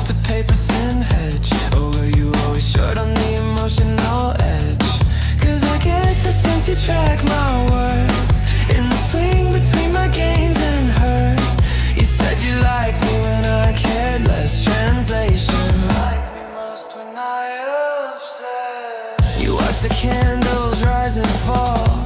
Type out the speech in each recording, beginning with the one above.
just a paper thin hedge? Or were you always short on the emotional edge? Cause I get the sense you track my worth in the swing between my gains and hurt. You said you liked me when I cared less. Translation, liked me most when I upset. You watch the candles rise and fall,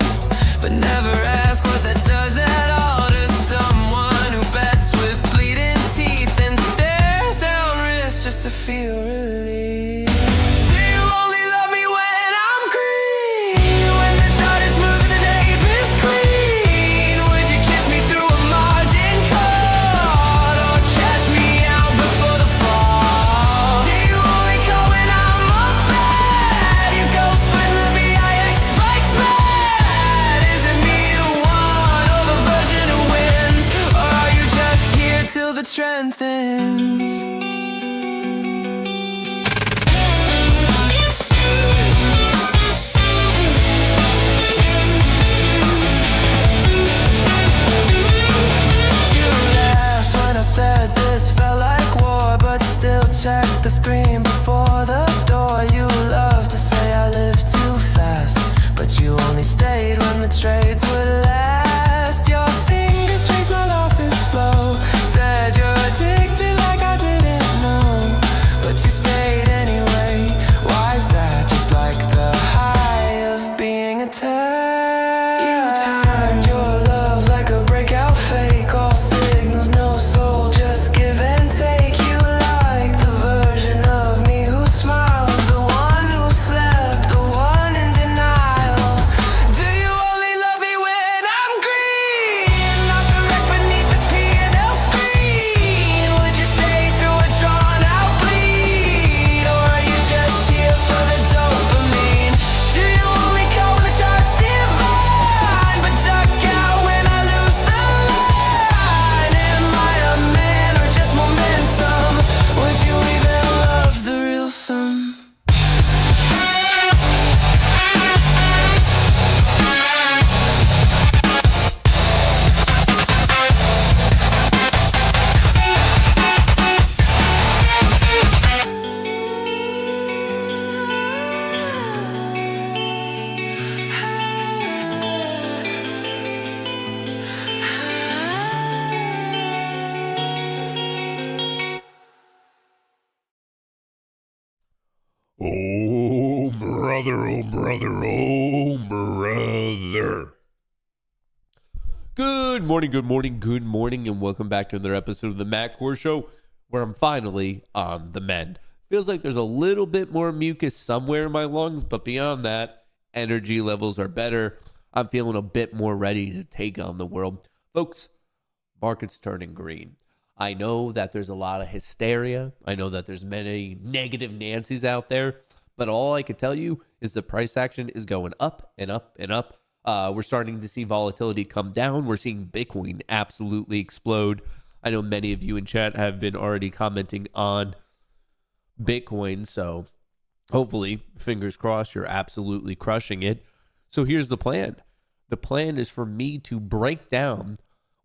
but never ask what that does at all to someone who bets with bleeding teeth and stares down risk just to feel relief. Do you only love me when I'm green? When the chart is smooth and the tape is clean? Would you kiss me through a margin cut or cash me out before the fall? Do you only call when I'm up bad? You ghost when the VIX spikes mad. Is it me you want or the version who wins? Or are you just here till the trend thins? I said this felt like war, but still check the screen before the door. You love to say I live too fast, but you only stayed when the trades would last. Your fingers trace my losses slow. Said you're addicted like I didn't know, but you stayed anyway. Why is that? Just like the high of being attacked. You turned your love like a breakout fake. All signals, no soul, just give and take. You like the version of me who smiled, the one who slept, the one in denial. Do you only love me when I'm green? Not the wreck beneath the P&L screen. Would you stay through a drawn out bleed? Or are you just here for the dopamine? Do you only call when the charts divine, but duck out when I lose the line? Am I a man or just momentum? Would you even love the real sum? Oh, brother, oh, brother, oh, brother. Good morning, and welcome back to another episode of the Matt Kohrs Show, where I'm finally on the mend. Feels like there's a little bit more mucus somewhere in my lungs, but beyond that, energy levels are better. I'm feeling a bit more ready to take on the world. Folks, market's turning green. I know that there's a lot of hysteria. I know that there's many negative Nancy's out there, but all I could tell you is the price action is going up and up and up. We're starting to see volatility come down. We're seeing Bitcoin absolutely explode. I know many of you in chat have been already commenting on Bitcoin, so hopefully, fingers crossed, you're absolutely crushing it. So here's the plan. The plan is for me to break down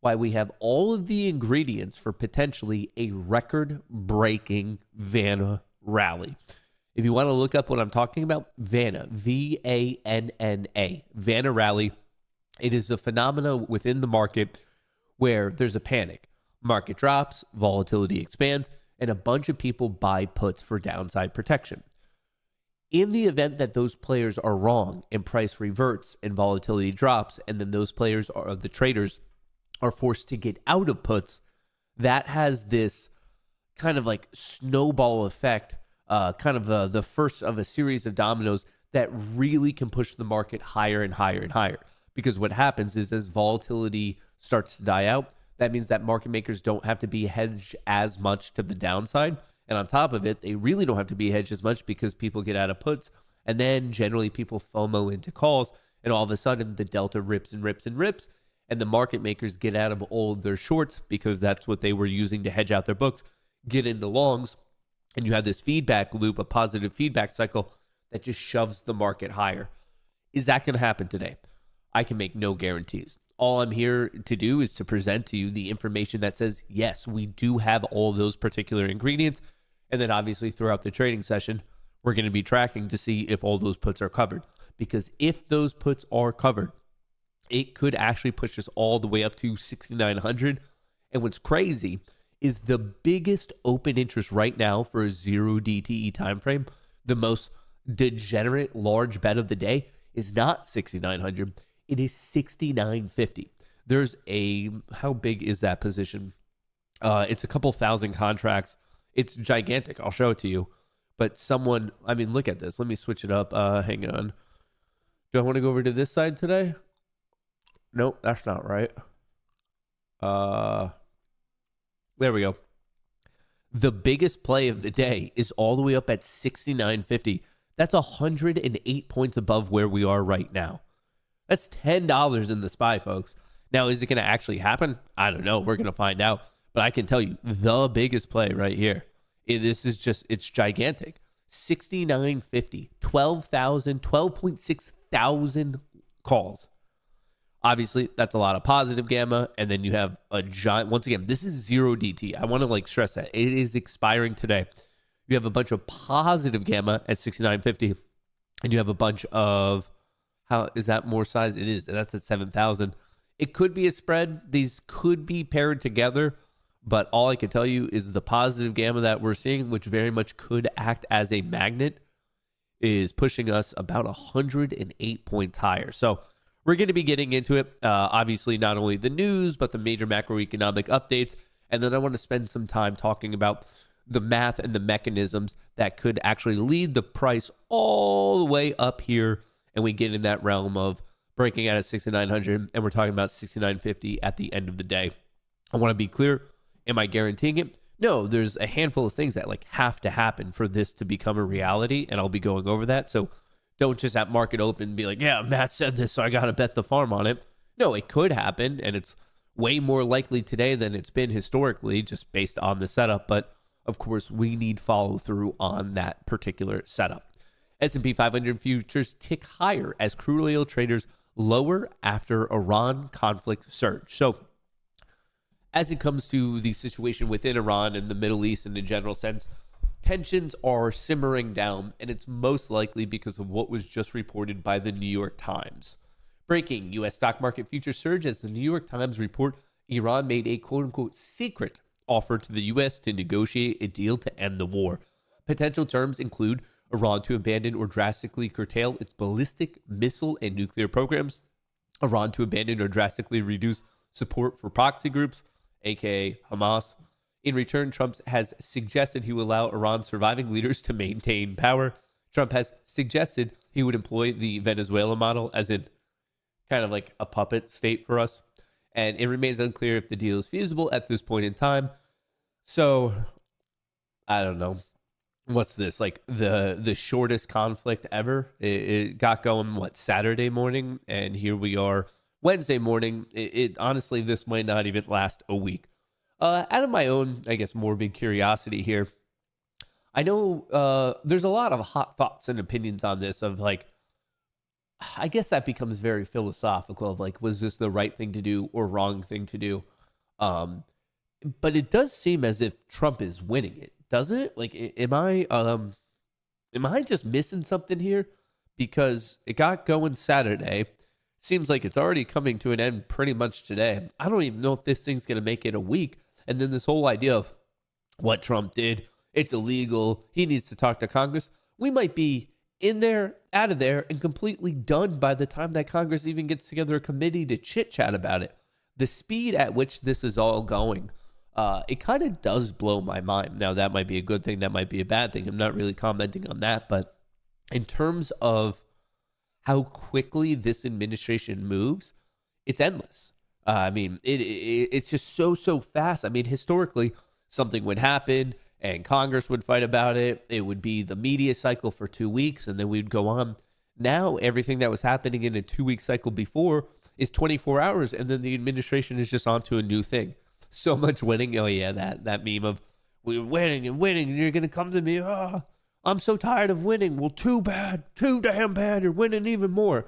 why we have all of the ingredients for potentially a record-breaking vanna rally. If you want to look up what I'm talking about, vanna, V-A-N-N-A, vanna rally, it is a phenomena within the market where there's a panic. Market drops, volatility expands, and a bunch of people buy puts for downside protection. In the event that those players are wrong and price reverts and volatility drops, and then those players are the traders are forced to get out of puts, that has this kind of like snowball effect, the first of a series of dominoes that really can push the market higher and higher and higher. Because what happens is as volatility starts to die out, that means that market makers don't have to be hedged as much to the downside. And on top of it, they really don't have to be hedged as much because people get out of puts. And then generally people FOMO into calls. And all of a sudden the delta rips and rips and rips. And the market makers get out of all of their shorts because that's what they were using to hedge out their books, get into longs. And you have this feedback loop, a positive feedback cycle that just shoves the market higher. Is that going to happen today? I can make no guarantees. All I'm here to do is to present to you the information that says, yes, we do have all of those particular ingredients. And then obviously throughout the trading session, we're going to be tracking to see if all those puts are covered. Because if those puts are covered, it could actually push us all the way up to 6,900. And what's crazy is the biggest open interest right now for a 0 DTE timeframe, the most degenerate large bet of the day, is not 6,900. It is 6,950. There's how big is that position? It's a couple thousand contracts. It's gigantic. I'll show it to you. But look at this. Let me switch it up. Hang on. Do I want to go over to this side today? Nope, that's not right. There we go. The biggest play of the day is all the way up at 6,950. That's 108 points above where we are right now. That's $10 in the SPY, folks. Now, is it going to actually happen? I don't know. We're going to find out. But I can tell you, the biggest play right here, it's gigantic. 6,950, 12.6 thousand calls. Obviously, that's a lot of positive gamma. And then you have a giant, once again, this is 0 DT. I want to stress that. It is expiring today. You have a bunch of positive gamma at 6,950. And you have a bunch of, how is that more size? It is. That's at 7,000. It could be a spread. These could be paired together. But all I can tell you is the positive gamma that we're seeing, which very much could act as a magnet, is pushing us about 108 points higher. So we're going to be getting into it. Obviously, not only the news, but the major macroeconomic updates. And then I want to spend some time talking about the math and the mechanisms that could actually lead the price all the way up here. And we get in that realm of breaking out at 6,900. And we're talking about 6,950 at the end of the day. I want to be clear. Am I guaranteeing it? No, there's a handful of things that have to happen for this to become a reality, and I'll be going over that. So don't just at market open be like, yeah, Matt said this, so I got to bet the farm on it. No, it could happen, and it's way more likely today than it's been historically, just based on the setup. But of course, we need follow through on that particular setup. S&P 500 futures tick higher as crude oil traders lower after Iran conflict surge. So as it comes to the situation within Iran and the Middle East in a general sense, tensions are simmering down, and it's most likely because of what was just reported by the New York Times. Breaking, U.S. stock market futures surge as the New York Times report Iran made a quote-unquote secret offer to the U.S. to negotiate a deal to end the war. Potential terms include Iran to abandon or drastically curtail its ballistic missile and nuclear programs, Iran to abandon or drastically reduce support for proxy groups, aka Hamas. In return, Trump has suggested he will allow Iran's surviving leaders to maintain power. Trump has suggested he would employ the Venezuela model, as in kind of like a puppet state for us. And it remains unclear if the deal is feasible at this point in time. So, I don't know. What's this? The shortest conflict ever? It got going, Saturday morning? And here we are Wednesday morning. Honestly, this might not even last a week. Out of my own, I guess, morbid curiosity here, I know there's a lot of hot thoughts and opinions on this of I guess that becomes very philosophical of was this the right thing to do or wrong thing to do? But it does seem as if Trump is winning it, doesn't it? Am I just missing something here? Because it got going Saturday. Seems like it's already coming to an end pretty much today. I don't even know if this thing's going to make it a week. And then this whole idea of what Trump did, it's illegal, he needs to talk to Congress. We might be in there, out of there, and completely done by the time that Congress even gets together a committee to chit-chat about it. The speed at which this is all going, it kind of does blow my mind. Now, that might be a good thing, that might be a bad thing. I'm not really commenting on that. But in terms of how quickly this administration moves, it's endless. It's just so fast. Historically, something would happen and Congress would fight about it. It would be the media cycle for 2 weeks, and then we'd go on. Now, everything that was happening in a 2-week cycle before is 24 hours, and then the administration is just on to a new thing. So much winning. Oh, yeah, that meme of, we're winning, and you're going to come to me, I'm so tired of winning. Well, too bad. Too damn bad. You're winning even more.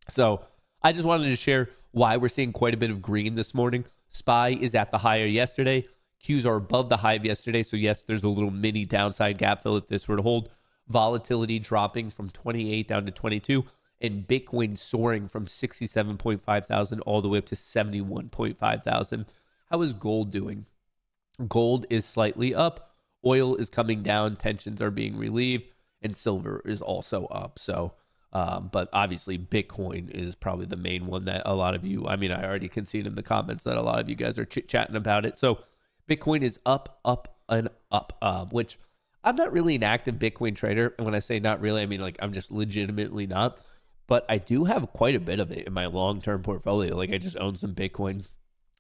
So I just wanted to share why we're seeing quite a bit of green this morning. SPY is at the higher yesterday. Qs are above the high of yesterday. So yes, there's a little mini downside gap fill if this were to hold. Volatility dropping from 28 down to 22, and Bitcoin soaring from 67.5 thousand all the way up to 71.5 thousand. How is gold doing? Gold is slightly up. Oil is coming down. Tensions are being relieved, and silver is also up. So, but obviously Bitcoin is probably the main one that a lot of you, I mean, I already conceded in the comments that a lot of you guys are chit-chatting about it. So Bitcoin is up, and up, which I'm not really an active Bitcoin trader. And when I say not really, I mean like I'm just legitimately not. But I do have quite a bit of it in my long-term portfolio. Like I just own some Bitcoin.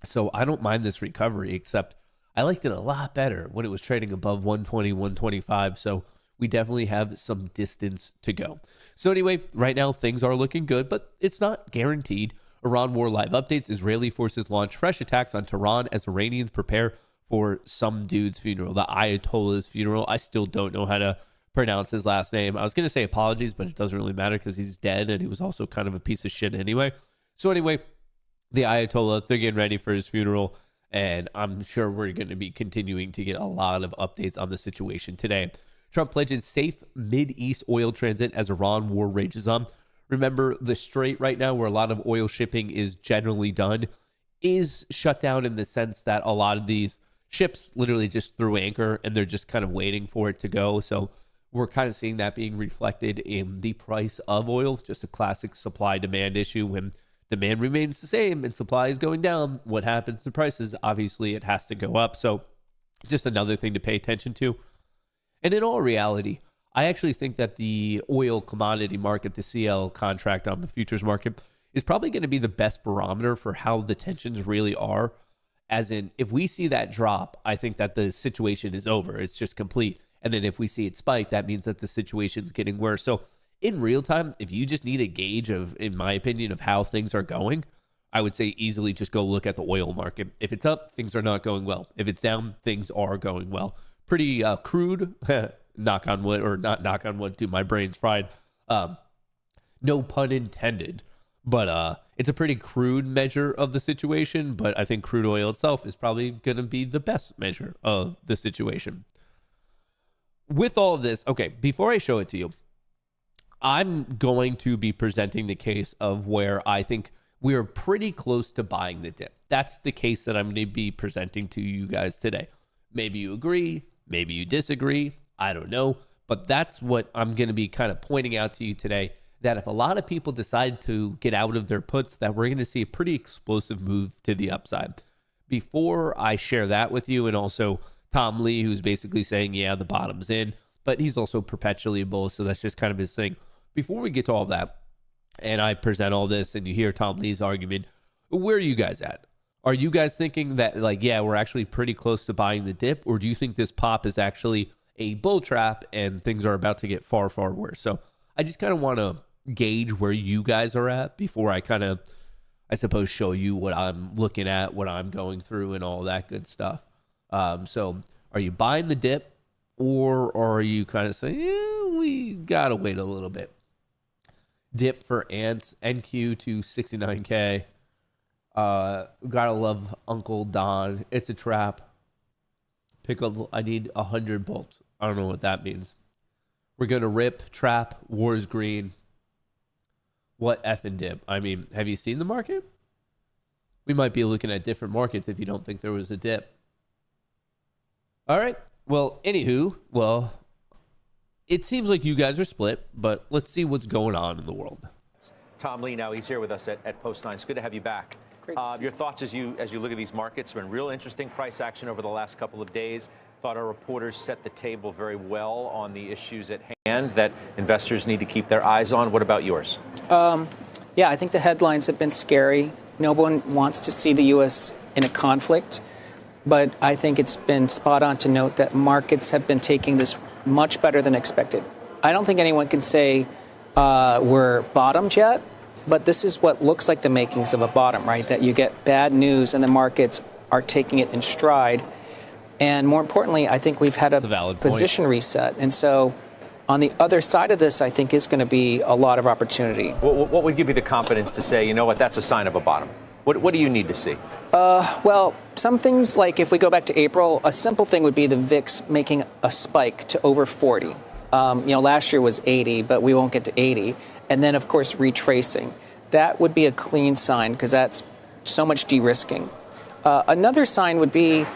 So I don't mind this recovery, except I liked it a lot better when it was trading above 120, 125. So we definitely have some distance to go. So anyway, right now things are looking good, but it's not guaranteed. Iran war live updates. Israeli forces launch fresh attacks on Tehran as Iranians prepare for some dude's funeral, the Ayatollah's funeral. I still don't know how to pronounce his last name. I was going to say apologies, but it doesn't really matter because he's dead and he was also kind of a piece of shit anyway. So anyway, the Ayatollah, they're getting ready for his funeral, and I'm sure we're going to be continuing to get a lot of updates on the situation today. Trump pledges safe Mid-East oil transit as Iran war rages on. Remember, the Strait right now, where a lot of oil shipping is generally done, is shut down in the sense that a lot of these ships literally just threw anchor and they're just kind of waiting for it to go. So we're kind of seeing that being reflected in the price of oil, just a classic supply-demand issue. When demand remains the same and supply is going down, what happens to prices? Obviously, it has to go up. So just another thing to pay attention to. And in all reality, I actually think that the oil commodity market, the CL contract on the futures market, is probably going to be the best barometer for how the tensions really are. As in, if we see that drop, I think that the situation is over. It's just complete. And then if we see it spike, that means that the situation's getting worse. So in real time, if you just need a gauge of, in my opinion, of how things are going, I would say easily just go look at the oil market. If it's up, things are not going well. If it's down, things are going well. Pretty crude, knock on wood, or not knock on wood, dude, my brain's fried. No pun intended. But it's a pretty crude measure of the situation. But I think crude oil itself is probably going to be the best measure of the situation. With all of this, okay, before I show it to you, I'm going to be presenting the case of where I think we're pretty close to buying the dip. That's the case that I'm going to be presenting to you guys today. Maybe you agree, maybe you disagree, I don't know. But that's what I'm going to be kind of pointing out to you today, that if a lot of people decide to get out of their puts, that we're going to see a pretty explosive move to the upside. Before I share that with you, and also Tom Lee, who's basically saying, yeah, the bottom's in, but he's also perpetually bullish, so that's just kind of his thing. Before we get to all that, and I present all this, and you hear Tom Lee's argument, where are you guys at? Are you guys thinking that, like, yeah, we're actually pretty close to buying the dip, or do you think this pop is actually a bull trap and things are about to get far, far worse? So I just kind of want to gauge where you guys are at before I kind of, I suppose, show you what I'm looking at, what I'm going through, and all that good stuff. So are you buying the dip, or are you kind of saying, yeah, we got to wait a little bit? Dip for ants, NQ to 69K. Gotta love Uncle Don. It's a trap. I need 100 bolts. I don't know what that means. We're going to rip, trap, wars green. What effing dip? I mean, have you seen the market? We might be looking at different markets if you don't think there was a dip. All right. Well, anywho, it seems like you guys are split, but let's see what's going on in the world. Tom Lee, now he's here with us at Post 9. It's good to have you back. Your thoughts as you look at these markets. Been real interesting price action over the last couple of days. Thought our reporters set the table very well on the issues at hand that investors need to keep their eyes on. What about yours? Yeah, I think the headlines have been scary. No one wants to see the U.S. in a conflict, but I think it's been spot on to note that markets have been taking this much better than expected. I don't think anyone can say we're bottomed yet, but this is what looks like the makings of a bottom, right? That you get bad news and the markets are taking it in stride. And more importantly, I think we've had a position reset. And so on the other side of this, I think is going to be a lot of opportunity. What would give you the confidence to say, you know what, that's a sign of a bottom? What do you need to see? Well, some things, like if we go back to April, a simple thing would be the VIX making a spike to over 40. Last year was 80, but we won't get to 80. And then, of course, retracing. That would be a clean sign because that's so much de-risking. Another sign would be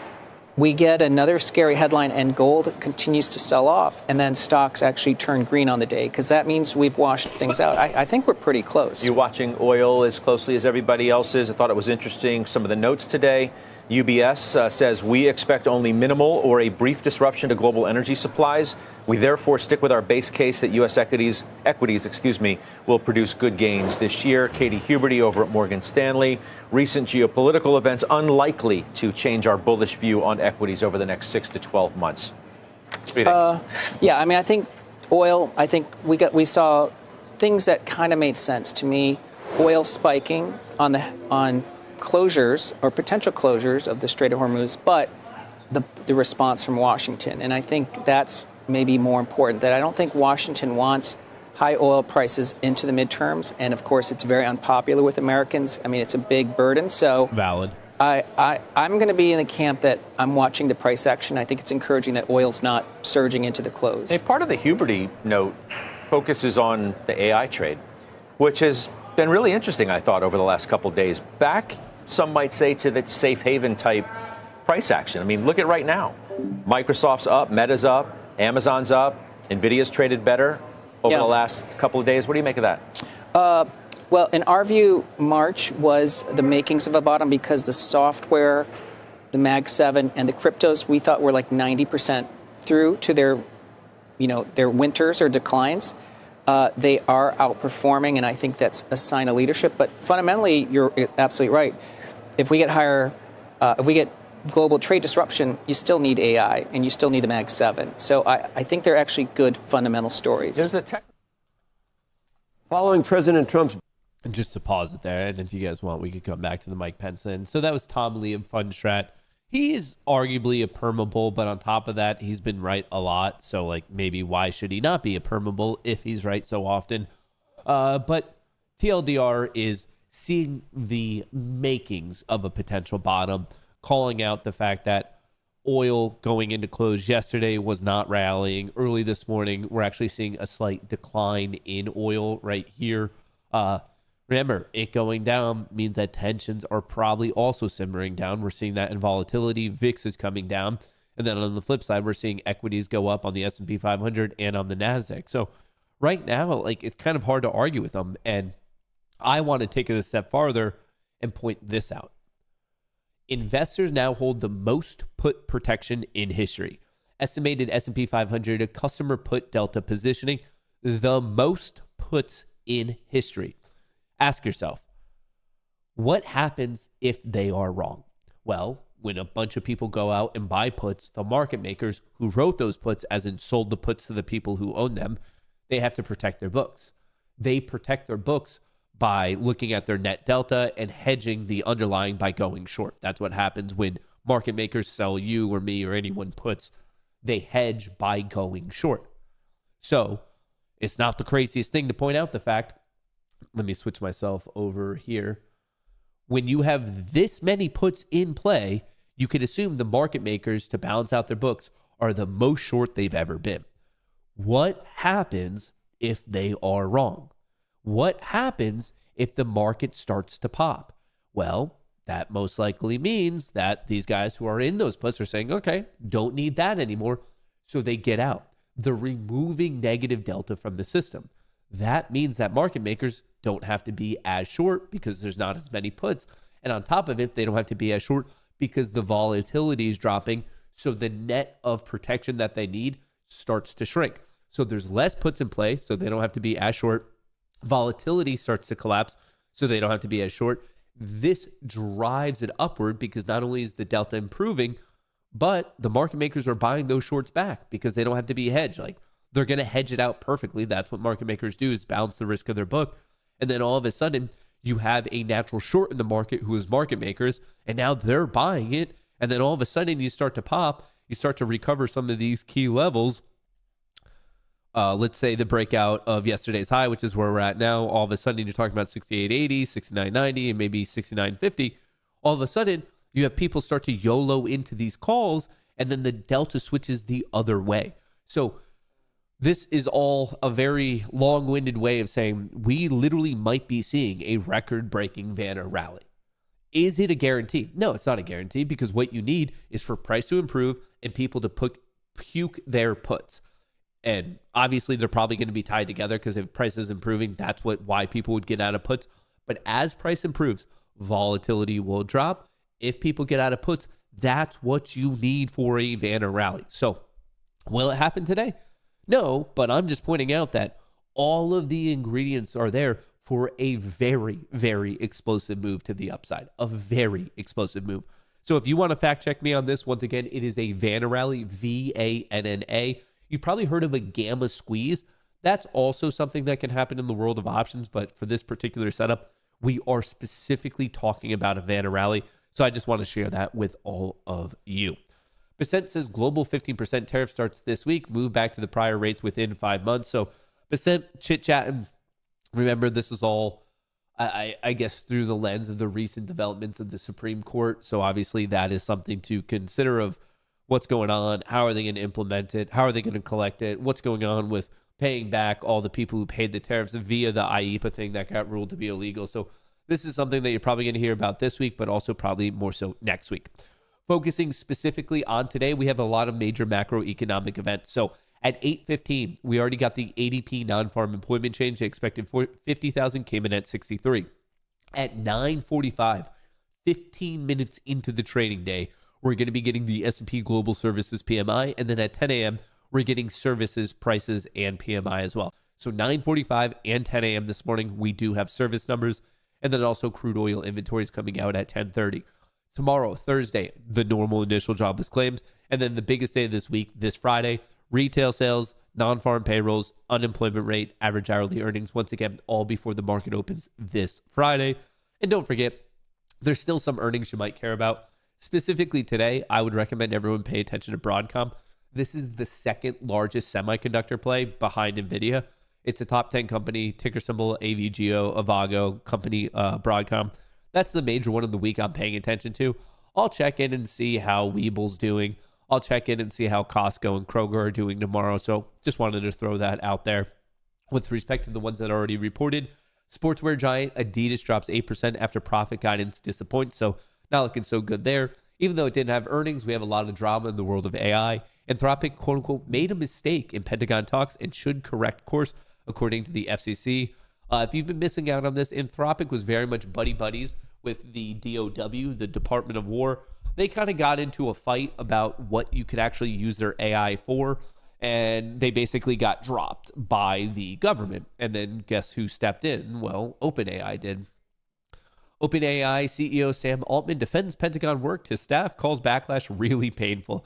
we get another scary headline and gold continues to sell off, and then stocks actually turn green on the day, because that means we've washed things out. I think we're pretty close. You're watching oil as closely as everybody else is. I thought it was interesting, some of the notes today. UBS says we expect only minimal or a brief disruption to global energy supplies. We therefore stick with our base case that U.S. equities, will produce good gains this year. Katie Huberty over at Morgan Stanley. Recent geopolitical events unlikely to change our bullish view on equities over the next 6 to 12 months. What do you think? I think oil. I think we saw things that kind of made sense to me. Oil spiking on closures or potential closures of the Strait of Hormuz, but the response from Washington. And I think that's maybe more important, that I don't think Washington wants high oil prices into the midterms. And of course, it's very unpopular with Americans. I mean, it's a big burden. So valid. I'm going to be in the camp that I'm watching the price action. I think it's encouraging that oil's not surging into the close. Hey, part of the Huberty note focuses on the AI trade, which has been really interesting, I thought, over the last couple of days. Back, some might say, to that safe haven type price action. I mean, look at right now. Microsoft's up, Meta's up, Amazon's up, Nvidia's traded better over the last couple of days. What do you make of that? Well, in our view, March was the makings of a bottom because the software, the Mag 7, and the cryptos we thought were like 90% through to their winters or declines. They are outperforming, and I think that's a sign of leadership. But fundamentally, you're absolutely right. If we get global trade disruption, you still need AI, and you still need the Mag 7. So I think they're actually good fundamental stories. There's a Following President Trump's... And just to pause it there, and if you guys want, we could come back to the Mike Pence thing. So that was Tom Lee of Fundstrat. He is arguably a perma bull, but on top of that, he's been right a lot. So, maybe why should he not be a perma bull if he's right so often? But TLDR is seeing the makings of a potential bottom, calling out the fact that oil going into close yesterday was not rallying. Early this morning, we're actually seeing a slight decline in oil right here. Remember, it going down means that tensions are probably also simmering down. We're seeing that in volatility. VIX is coming down. And then on the flip side, we're seeing equities go up on the S&P 500 and on the NASDAQ. So right now, it's kind of hard to argue with them. And I want to take it a step farther and point this out. Investors now hold the most put protection in history. Estimated S&P 500 customer put delta positioning, the most puts in history. Ask yourself, what happens if they are wrong? Well, when a bunch of people go out and buy puts, the market makers who wrote those puts, as in sold the puts to the people who own them, they have to protect their books. They protect their books by looking at their net delta and hedging the underlying by going short. That's what happens when market makers sell you or me or anyone puts. They hedge by going short. So it's not the craziest thing to point out the fact. Let me switch myself over here. When you have this many puts in play, you could assume the market makers, to balance out their books, are the most short they've ever been. What happens if they are wrong? What happens if the market starts to pop? Well, that most likely means that these guys who are in those puts are saying, okay, don't need that anymore. So they get out. They're removing negative delta from the system. That means that market makers don't have to be as short because there's not as many puts. And on top of it, they don't have to be as short because the volatility is dropping. So the net of protection that they need starts to shrink. So there's less puts in play, so they don't have to be as short. Volatility starts to collapse, so they don't have to be as short. This drives it upward because not only is the delta improving, but the market makers are buying those shorts back because they don't have to be hedged. They're going to hedge it out perfectly. That's what market makers do, is balance the risk of their book. And then all of a sudden, you have a natural short in the market who is market makers, and now they're buying it. And then all of a sudden, you start to pop. You start to recover some of these key levels. Let's say the breakout of yesterday's high, which is where we're at now. All of a sudden, you're talking about 68.80, 69.90, and maybe 69.50. All of a sudden, You have people start to YOLO into these calls, and then the delta switches the other way. So this is all a very long-winded way of saying we literally might be seeing a record-breaking vanna rally. Is it a guarantee? No, it's not a guarantee, because what you need is for price to improve and people to puke their puts. And obviously they're probably going to be tied together, because if price is improving, that's why people would get out of puts. But as price improves, volatility will drop. If people get out of puts, that's what you need for a vanna rally. So will it happen today? No, but I'm just pointing out that all of the ingredients are there for a very, very explosive move to the upside, a very explosive move. So if you want to fact check me on this, once again, it is a vanna rally, VANNA. You've probably heard of a gamma squeeze. That's also something that can happen in the world of options, but for this particular setup, we are specifically talking about a vanna rally. So I just want to share that with all of you. Percent says global 15% tariff starts this week, move back to the prior rates within 5 months. So percent chit-chatting. Remember, this is all, I guess, through the lens of the recent developments of the Supreme Court. So obviously that is something to consider of what's going on. How are they going to implement it? How are they going to collect it? What's going on with paying back all the people who paid the tariffs via the IEPA thing that got ruled to be illegal? So this is something that you're probably going to hear about this week, but also probably more so next week. Focusing specifically on today, we have a lot of major macroeconomic events. So at 8:15, we already got the ADP non-farm employment change. They expected 50,000, came in at 63. At 9:45, 15 minutes into the trading day, we're going to be getting the S&P Global Services PMI. And then at 10 a.m., we're getting services, prices, and PMI as well. So 9:45 and 10 a.m. this morning, we do have service numbers. And then also crude oil inventories coming out at 10:30. Tomorrow, Thursday, the normal initial jobless claims. And then the biggest day of this week, this Friday, retail sales, non-farm payrolls, unemployment rate, average hourly earnings. Once again, all before the market opens this Friday. And don't forget, there's still some earnings you might care about. Specifically today, I would recommend everyone pay attention to Broadcom. This is the second largest semiconductor play behind NVIDIA. It's a top 10 company, ticker symbol AVGO, Avago, company Broadcom. That's the major one of the week I'm paying attention to. I'll check in and see how Weeble's doing. I'll check in and see how Costco and Kroger are doing tomorrow. So just wanted to throw that out there. With respect to the ones that are already reported, sportswear giant Adidas drops 8% after profit guidance disappoints. So not looking so good there. Even though it didn't have earnings, we have a lot of drama in the world of AI. Anthropic, quote unquote, made a mistake in Pentagon talks and should correct course, according to the FCC. If you've been missing out on this, Anthropic was very much buddy-buddies with the DOW, the Department of War. They kind of got into a fight about what you could actually use their AI for, and they basically got dropped by the government. And then guess who stepped in? Well, OpenAI did. OpenAI CEO Sam Altman defends Pentagon work. His staff calls backlash really painful.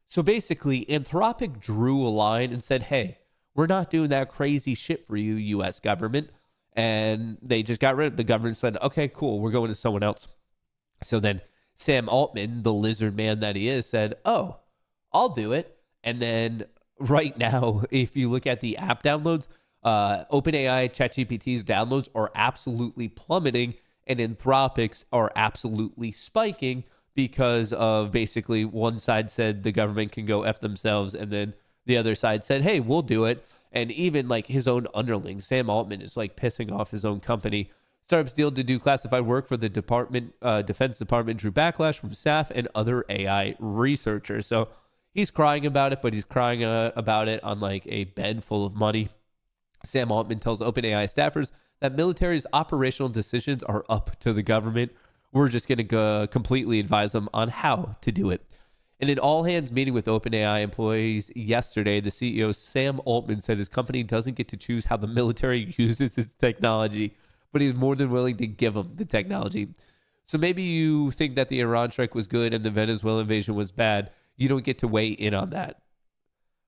So basically, Anthropic drew a line and said, hey, we're not doing that crazy shit for you, U.S. government. And they just got rid of it. The government said, okay, cool, we're going to someone else. So then Sam Altman, the lizard man that he is, said, oh, I'll do it. And then right now, if you look at the app downloads, OpenAI, ChatGPT's downloads are absolutely plummeting, and Anthropic's are absolutely spiking because of basically one side said the government can go F themselves, and then the other side said, hey, we'll do it. And even like his own underling, Sam Altman, is like pissing off his own company. Startups deal to do classified work for the Defense Department drew backlash from staff and other AI researchers. So he's crying about it, but he's crying about it on like a bed full of money. Sam Altman tells OpenAI staffers that military's operational decisions are up to the government. We're just going to completely advise them on how to do it. In an all-hands meeting with OpenAI employees yesterday, the CEO, Sam Altman, said his company doesn't get to choose how the military uses its technology, but he's more than willing to give them the technology. So maybe you think that the Iran strike was good and the Venezuela invasion was bad. You don't get to weigh in on that.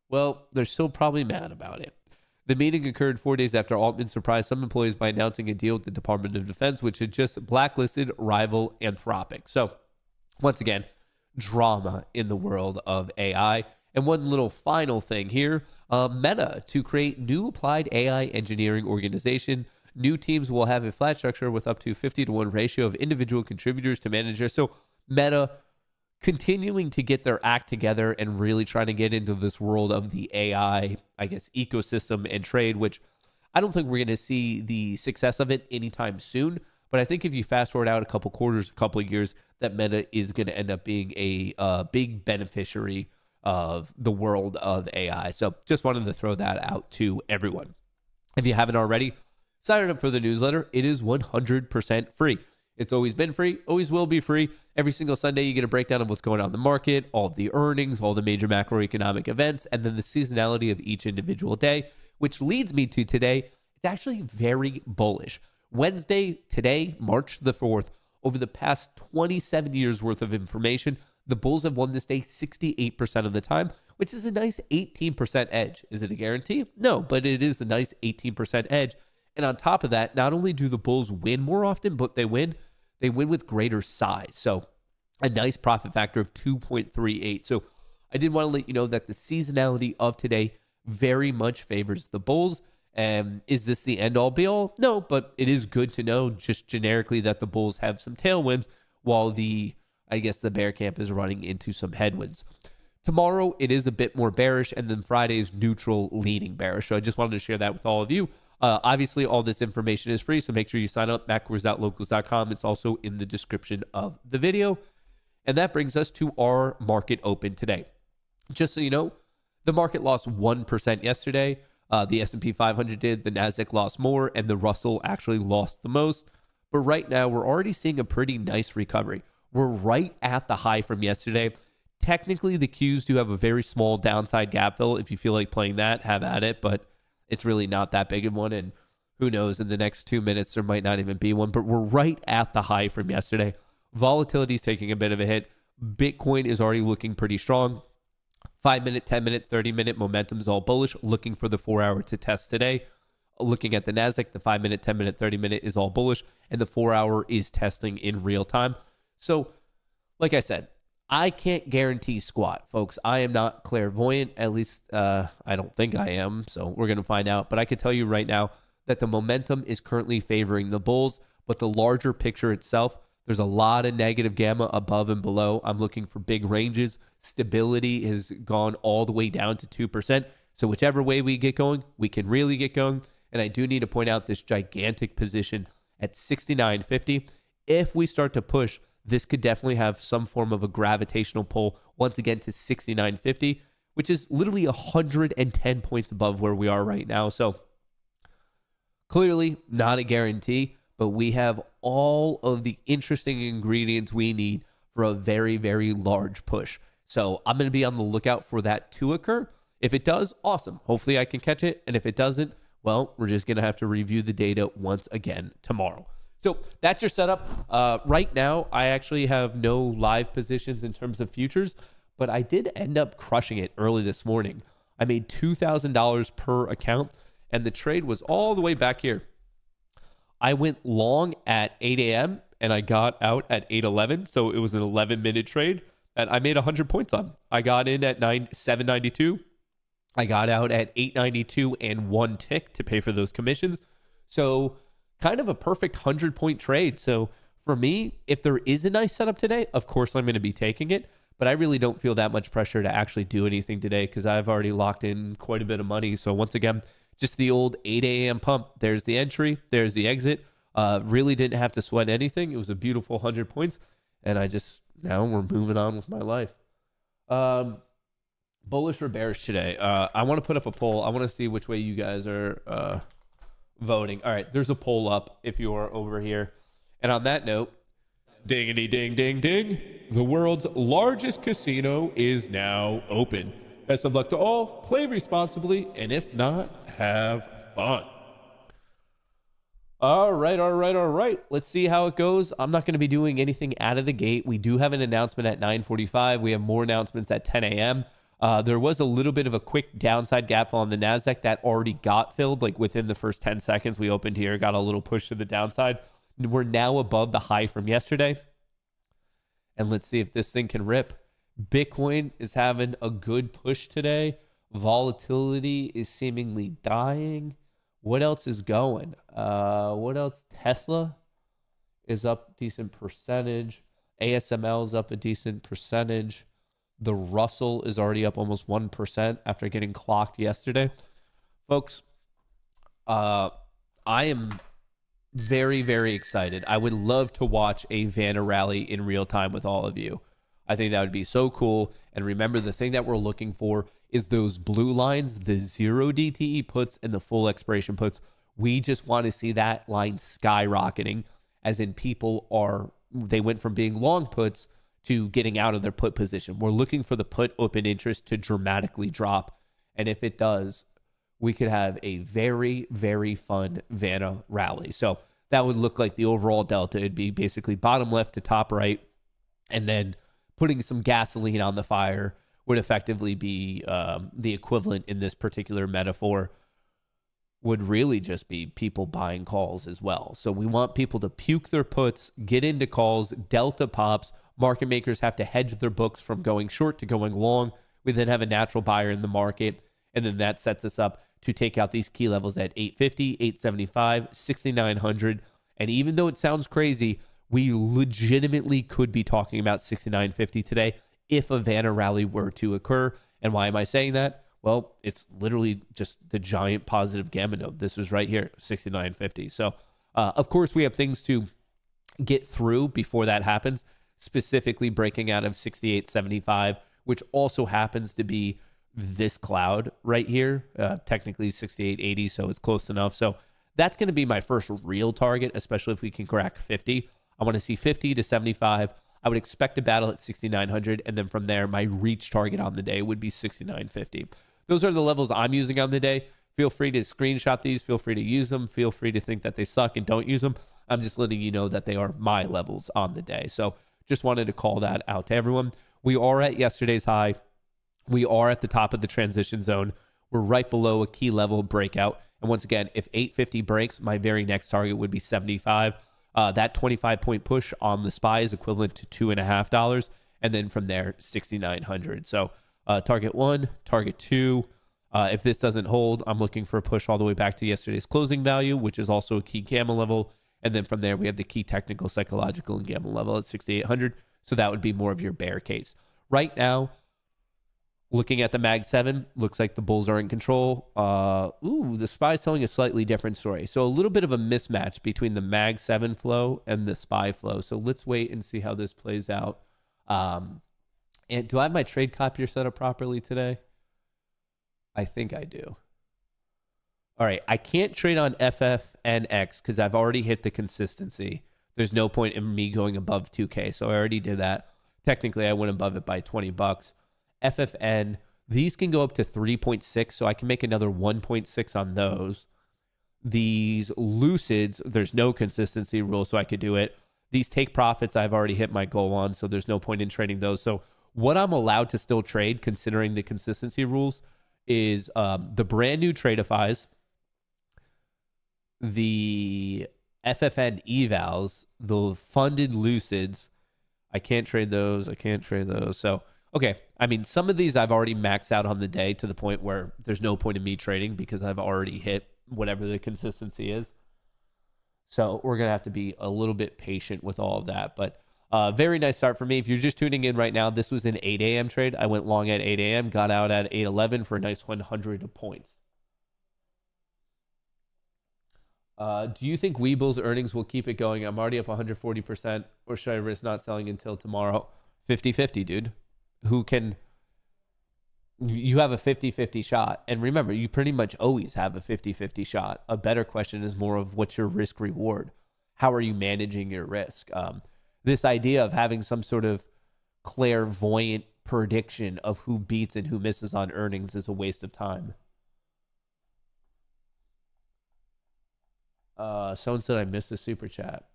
Well, they're still probably mad about it. The meeting occurred 4 days after Altman surprised some employees by announcing a deal with the Department of Defense, which had just blacklisted rival Anthropic. So, once again, drama in the world of AI. And one little final thing here, Meta to create new applied AI engineering organization. New teams will have a flat structure with up to 50-to-1 ratio of individual contributors to managers. So Meta continuing to get their act together and really trying to get into this world of the AI, I guess, ecosystem and trade, which I don't think we're going to see the success of it anytime soon. But I think if you fast forward out a couple quarters, a couple of years, that Meta is going to end up being a big beneficiary of the world of AI. So just wanted to throw that out to everyone. If you haven't already, sign up for the newsletter. It is 100% free. It's always been free, always will be free. Every single Sunday, you get a breakdown of what's going on in the market, all of the earnings, all the major macroeconomic events, and then the seasonality of each individual day, which leads me to today. It's actually very bullish. Wednesday, today, March the 4th, over the past 27 years worth of information, the bulls have won this day 68% of the time, which is a nice 18% edge. Is it a guarantee? No, but it is a nice 18% edge. And on top of that, not only do the bulls win more often, but they win with greater size. So a nice profit factor of 2.38. So I did want to let you know that the seasonality of today very much favors the bulls. And is this the end all be all? No, but it is good to know just generically that the bulls have some tailwinds while the bear camp is running into some headwinds. Tomorrow, it is a bit more bearish, and then Friday is neutral, leaning bearish. So I just wanted to share that with all of you. Obviously, all this information is free, so make sure you sign up, macros.locals.com. It's also in the description of the video. And that brings us to our market open today. Just so you know, the market lost 1% yesterday. The S&P 500 did, the NASDAQ lost more, and the Russell actually lost the most. But right now, we're already seeing a pretty nice recovery. We're right at the high from yesterday. Technically, the Qs do have a very small downside gap fill. If you feel like playing that, have at it, but it's really not that big of one. And who knows, in the next 2 minutes, there might not even be one. But we're right at the high from yesterday. Volatility is taking a bit of a hit. Bitcoin is already looking pretty strong. 5-minute, 10-minute, 30-minute momentum is all bullish. Looking for the 4-hour to test today. Looking at the NASDAQ, the 5-minute, 10-minute, 30-minute is all bullish. And the 4-hour is testing in real time. So, like I said, I can't guarantee squat, folks. I am not clairvoyant. At least I don't think I am. So we're going to find out. But I can tell you right now that the momentum is currently favoring the bulls. But the larger picture itself, there's a lot of negative gamma above and below. I'm looking for big ranges. Stability has gone all the way down to 2%. So whichever way we get going, we can really get going. And I do need to point out this gigantic position at 69.50. If we start to push, this could definitely have some form of a gravitational pull once again to 69.50, which is literally 110 points above where we are right now. So clearly not a guarantee, but we have all of the interesting ingredients we need for a very, very large push. So I'm going to be on the lookout for that to occur. If it does, awesome. Hopefully I can catch it. And if it doesn't, well, we're just going to have to review the data once again tomorrow. So that's your setup. Right now, I actually have no live positions in terms of futures, but I did end up crushing it early this morning. I made $2,000 per account, and the trade was all the way back here. I went long at 8 a.m., and I got out at 8:11, so it was an 11-minute trade, and I made 100 points on. I got in at 792. I got out at 892 and 1 tick to pay for those commissions. So kind of a perfect 100-point trade. So for me, if there is a nice setup today, of course I'm going to be taking it. But I really don't feel that much pressure to actually do anything today because I've already locked in quite a bit of money. So once again, just the old 8 a.m. pump. There's the entry. There's the exit. Really didn't have to sweat anything. It was a beautiful 100 points. And now we're moving on with my life. Bullish or bearish today? I want to put up a poll. I want to see which way you guys are voting. All right, there's a poll up if you are over here. And on that note, dingity ding ding ding, the world's largest casino is now open. Best of luck to all. Play responsibly, and if not, have fun. All right. Let's see how it goes. I'm not going to be doing anything out of the gate. We do have an announcement at 9:45. We have more announcements at 10 a.m. There was a little bit of a quick downside gap on the NASDAQ that already got filled. Like within the first 10 seconds we opened here, got a little push to the downside. We're now above the high from yesterday. And let's see if this thing can rip. Bitcoin is having a good push today. Volatility is seemingly dying. What else is going? What else? Tesla is up decent percentage. ASML is up a decent percentage. The Russell is already up almost 1% after getting clocked yesterday. Folks, I am very, very excited. I would love to watch a vanna rally in real time with all of you. I think that would be so cool. And remember, the thing that we're looking for is those blue lines, the 0 DTE puts and the full expiration puts. We just want to see that line skyrocketing, as in they went from being long puts to getting out of their put position. We're looking for the put open interest to dramatically drop. And if it does, we could have a very, very fun vanna rally. So that would look like the overall delta. It'd be basically bottom left to top right, and then putting some gasoline on the fire would effectively be the equivalent in this particular metaphor, would really just be people buying calls as well. So we want people to puke their puts, get into calls, delta pops. Market makers have to hedge their books from going short to going long. We then have a natural buyer in the market, and then that sets us up to take out these key levels at 850, 875, 6900. And even though it sounds crazy, we legitimately could be talking about 6950 today if a vanna rally were to occur. And why am I saying that? Well, it's literally just the giant positive gamma node. This is right here, 6950. So, of course, we have things to get through before that happens, specifically breaking out of 6875, which also happens to be this cloud right here, technically 6880, so it's close enough. So that's going to be my first real target, especially if we can crack 50. I want to see 50 to 75. I would expect a battle at 6900, and then from there, my reach target on the day would be 6950. Those are the levels I'm using on the day. Feel free to screenshot these. Feel free to use them. Feel free to think that they suck and don't use them. I'm just letting you know that they are my levels on the day. So just wanted to call that out to everyone. We are at yesterday's high. We are at the top of the transition zone. We're right below a key level breakout. And once again, if 850 breaks, my very next target would be 75. That 25-point push on the SPY is equivalent to $2.50. And then from there, 6,900. So target 1, target 2. If this doesn't hold, I'm looking for a push all the way back to yesterday's closing value, which is also a key gamma level. And then from there, we have the key technical, psychological, and gamma level at 6,800. So that would be more of your bear case. Right now, looking at the Mag 7, looks like the bulls are in control. The SPY is telling a slightly different story. So a little bit of a mismatch between the Mag 7 flow and the SPY flow. So let's wait and see how this plays out. And do I have my trade copier set up properly today? I think I do. All right, I can't trade on FFNX because I've already hit the consistency. There's no point in me going above 2K, so I already did that. Technically, I went above it by $20. FFN, these can go up to 3.6, so I can make another 1.6 on those. These Lucids, there's no consistency rule, so I could do it. These take profits, I've already hit my goal on, so there's no point in trading those. So what I'm allowed to still trade, considering the consistency rules, is the brand new Tradeifys, the FFN evals, the funded Lucids. I can't trade those. So, okay. I mean, some of these I've already maxed out on the day to the point where there's no point in me trading because I've already hit whatever the consistency is. So we're going to have to be a little bit patient with all of that. But very nice start for me. If you're just tuning in right now, this was an 8 a.m. trade. I went long at 8 a.m., got out at 8:11 for a nice 100 points. Do you think Weeble's earnings will keep it going? I'm already up 140%. Or should I risk not selling until tomorrow? 50-50, dude. You have a 50-50 shot. And remember, you pretty much always have a 50-50 shot. A better question is more of what's your risk reward? How are you managing your risk? This idea of having some sort of clairvoyant prediction of who beats and who misses on earnings is a waste of time. Someone said I missed a super chat.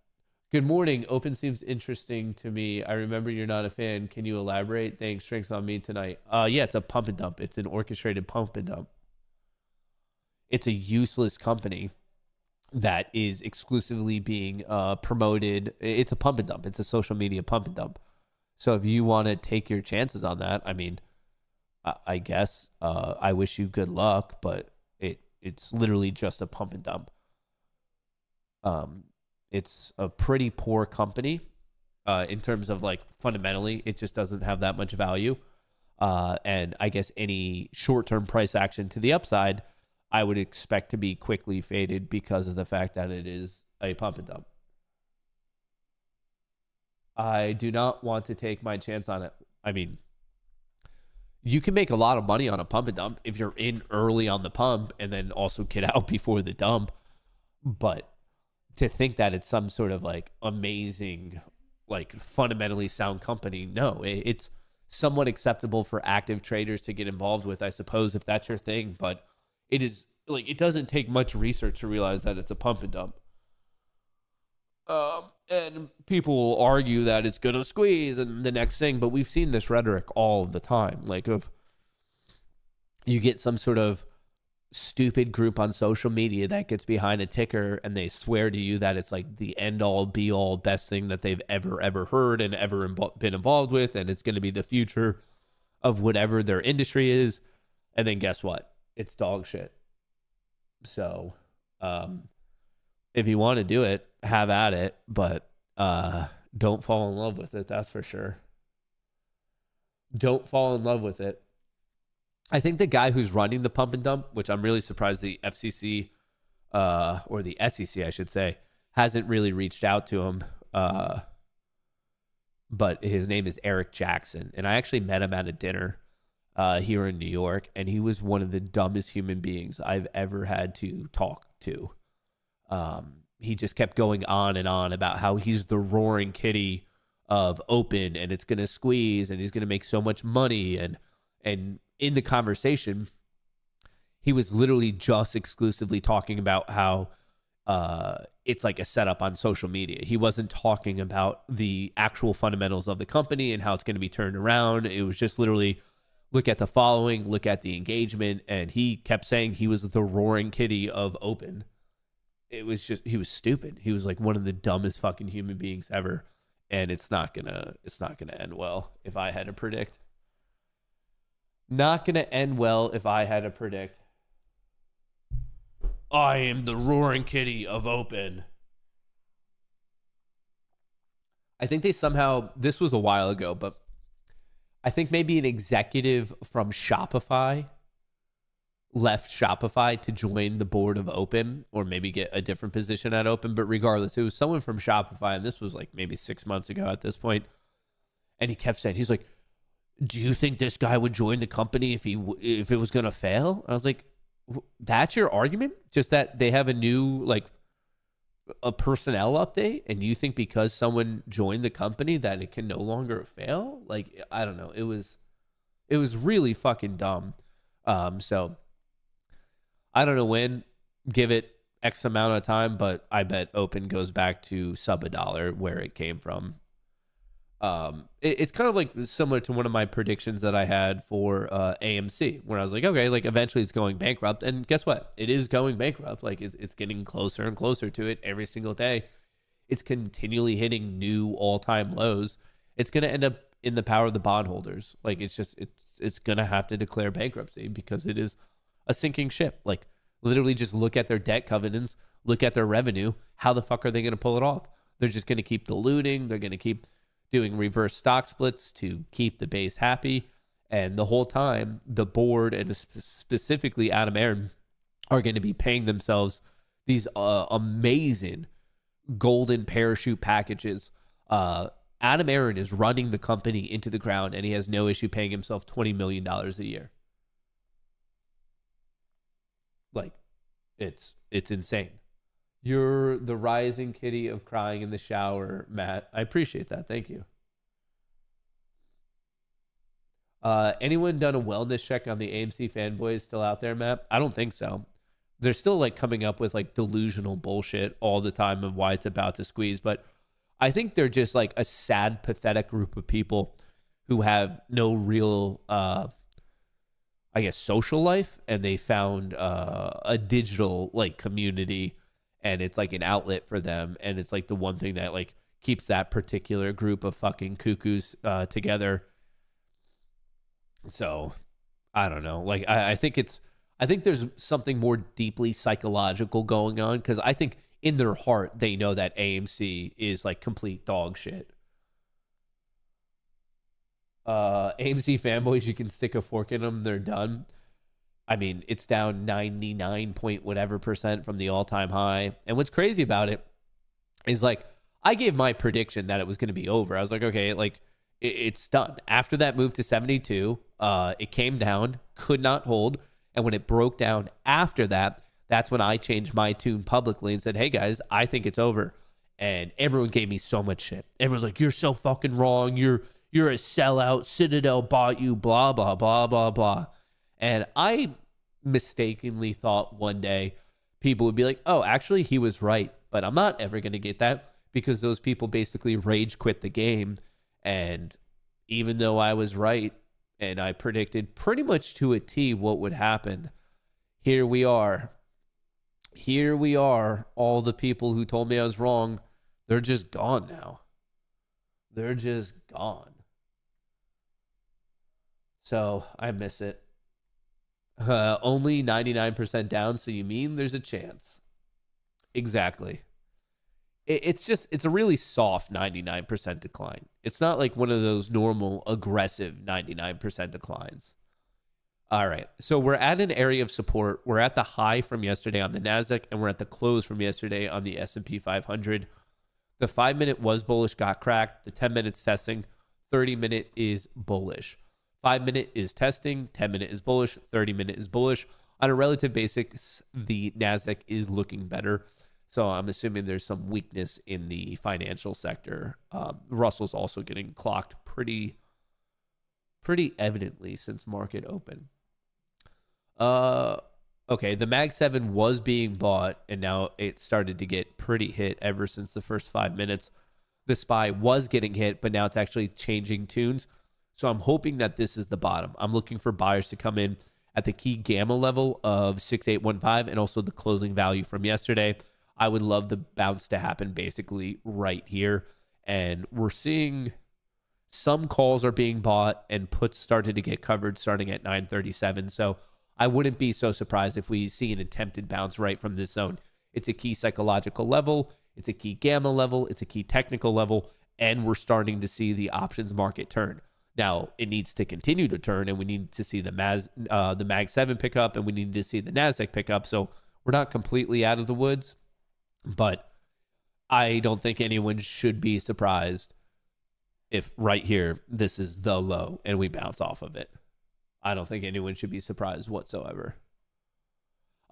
Good morning. Open seems interesting to me. I remember you're not a fan. Can you elaborate? Thanks. Drinks on me tonight. Yeah, it's a pump and dump. It's an orchestrated pump and dump. It's a useless company that is exclusively being promoted. It's a pump and dump. It's a social media pump and dump. So if you want to take your chances on that, I mean, I guess I wish you good luck, but it's literally just a pump and dump. It's a pretty poor company. in terms of like fundamentally, it just doesn't have that much value. And I guess any short-term price action to the upside, I would expect to be quickly faded because of the fact that it is a pump and dump. I do not want to take my chance on it. I mean, you can make a lot of money on a pump and dump if you're in early on the pump and then also get out before the dump. But to think that it's some sort of like amazing, like fundamentally sound company, no, it's somewhat acceptable for active traders to get involved with, I suppose, if that's your thing. But it is like, it doesn't take much research to realize that it's a pump and dump. And people will argue that it's going to squeeze and the next thing, but we've seen this rhetoric all the time. Like, if you get some sort of stupid group on social media that gets behind a ticker and they swear to you that it's like the end all be all best thing that they've ever heard and ever been involved with, and it's going to be the future of whatever their industry is. And then guess what? It's dog shit. So, if you want to do it, have at it, but don't fall in love with it. That's for sure. Don't fall in love with it. I think the guy who's running the pump and dump, which I'm really surprised the FCC or the SEC, I should say, hasn't really reached out to him. But his name is Eric Jackson, and I actually met him at a dinner here in New York, and he was one of the dumbest human beings I've ever had to talk to. He just kept going on and on about how he's the roaring kitty of open and it's going to squeeze and he's going to make so much money. And in the conversation, he was literally just exclusively talking about how it's like a setup on social media. He wasn't talking about the actual fundamentals of the company and how it's going to be turned around. It was just literally look at the following, look at the engagement. And he kept saying he was the roaring kitty of open. It was just, he was stupid. He was like one of the dumbest fucking human beings ever. And it's not gonna end well if I had to predict. Not gonna end well if I had to predict. I am the roaring kitty of open. I think they somehow, this was a while ago, but I think maybe an executive from Shopify left Shopify to join the board of Open, or maybe get a different position at Open. But regardless, it was someone from Shopify, and this was like maybe 6 months ago at this point. And he kept saying, he's like, do you think this guy would join the company if it was going to fail? I was like, that's your argument? Just that they have a new, like, a personnel update, and you think because someone joined the company that it can no longer fail? Like, I don't know. It was really fucking dumb. So I don't know when, give it X amount of time, but I bet Open goes back to sub $1 where it came from. It's kind of like similar to one of my predictions that I had for AMC, where I was like, okay, like eventually it's going bankrupt. And guess what? It is going bankrupt. Like it's getting closer and closer to it every single day. It's continually hitting new all-time lows. It's going to end up in the power of the bondholders. Like it's going to have to declare bankruptcy because it is a sinking ship. Like literally just look at their debt covenants, look at their revenue. How the fuck are they going to pull it off? They're just going to keep diluting. They're going to keep doing reverse stock splits to keep the base happy. And the whole time, the board and specifically Adam Aron are going to be paying themselves these amazing golden parachute packages. Adam Aron is running the company into the ground, and he has no issue paying himself $20 million a year. Like, it's insane. You're the rising kitty of crying in the shower, Matt. I appreciate that. Thank you. Anyone done a wellness check on the AMC fanboys still out there, Matt? I don't think so. They're still like coming up with like delusional bullshit all the time of why it's about to squeeze. But I think they're just like a sad, pathetic group of people who have no real, I guess, social life. And they found a digital like community, and it's like an outlet for them. And it's like the one thing that like keeps that particular group of fucking cuckoos together. So I don't know. Like, I think there's something more deeply psychological going on, because I think in their heart, they know that AMC is like complete dog shit. AMC fanboys, you can stick a fork in them, they're done. I mean, it's down 99 point whatever % from the all-time high. And what's crazy about it is, like, I gave my prediction that it was going to be over. I was like, okay, like, it's done. After that move to 72, it came down, could not hold. And when it broke down after that, that's when I changed my tune publicly and said, hey, guys, I think it's over. And everyone gave me so much shit. Everyone's like, you're so fucking wrong. You're a sellout. Citadel bought you, blah, blah, blah, blah, blah. And I mistakenly thought one day people would be like, oh, actually, he was right. But I'm not ever going to get that because those people basically rage quit the game. And even though I was right and I predicted pretty much to a T what would happen, here we are. Here we are. All the people who told me I was wrong, they're just gone now. They're just gone. So I miss it. Only 99% down, so you mean there's a chance. Exactly. It's a really soft 99% decline. It's not like one of those normal aggressive 99% declines. All right, so we're at an area of support. We're at the high from yesterday on the NASDAQ, and we're at the close from yesterday on the S&P 500. The 5-minute was bullish, got cracked. The 10 minutes testing, 30-minute is bullish. 5-minute is testing, 10-minute is bullish, 30-minute is bullish. On a relative basis, the NASDAQ is looking better. So I'm assuming there's some weakness in the financial sector. Russell's also getting clocked pretty evidently since market open. Okay, the Mag 7 was being bought, and now it started to get pretty hit ever since the first 5 minutes. The SPY was getting hit, but now it's actually changing tunes. So I'm hoping that this is the bottom. I'm looking for buyers to come in at the key gamma level of 6815 and also the closing value from yesterday. I would love the bounce to happen basically right here. And we're seeing some calls are being bought and puts started to get covered starting at 937. So I wouldn't be so surprised if we see an attempted bounce right from this zone. It's a key psychological level. It's a key gamma level. It's a key technical level. And we're starting to see the options market turn. Now, it needs to continue to turn, and we need to see the Mag 7 pick up, and we need to see the NASDAQ pick up. So we're not completely out of the woods, but I don't think anyone should be surprised if right here, this is the low, and we bounce off of it. I don't think anyone should be surprised whatsoever.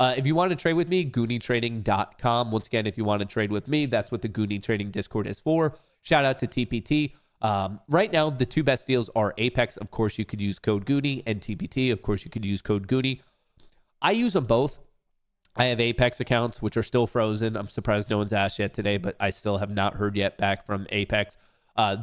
If you want to trade with me, GoonieTrading.com. Once again, if you want to trade with me, that's what the Goonie Trading Discord is for. Shout out to TPT. Right now, the two best deals are Apex. Of course, you could use code Goonie, and TPT. Of course, you could use code Goonie. I use them both. I have Apex accounts, which are still frozen. I'm surprised no one's asked yet today, but I still have not heard yet back from Apex.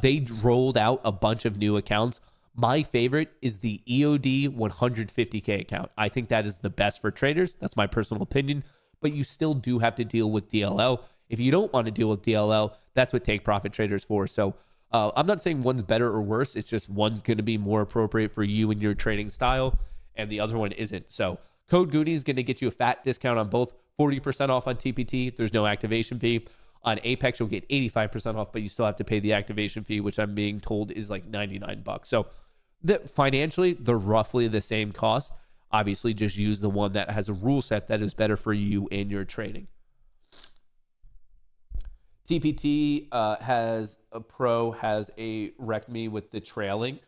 They rolled out a bunch of new accounts. My favorite is the EOD 150K account. I think that is the best for traders. That's my personal opinion, but you still do have to deal with DLL. If you don't want to deal with DLL, that's what Take Profit Trader's for. So I'm not saying one's better or worse. It's just one's going to be more appropriate for you and your trading style, and the other one isn't. So code Goonie is going to get you a fat discount on both, 40% off on TPT. There's no activation fee. On Apex, you'll get 85% off, but you still have to pay the activation fee, which I'm being told is like $99. So financially, they're roughly the same cost. Obviously, just use the one that has a rule set that is better for you and your trading. TPT has a wreck me with the trailing.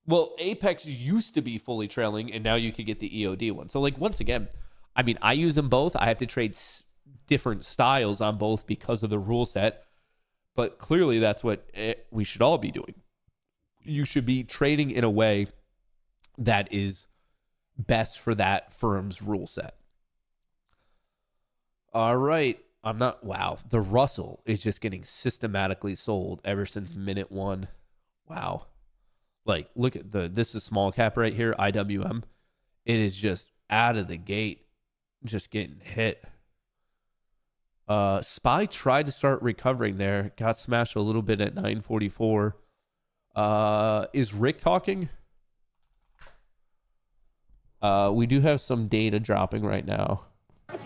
Well, Apex used to be fully trailing, and now you can get the EOD one. So, like, once again, I mean, I use them both. I have to trade different styles on both because of the rule set. But clearly, that's what we should all be doing. You should be trading in a way that is best for that firm's rule set. All right. Wow. The Russell is just getting systematically sold ever since minute one. Wow. Like, look at this is small cap right here, IWM. It is just out of the gate, just getting hit. SPY tried to start recovering there, got smashed a little bit at 944. Is Rick talking? We do have some data dropping right now.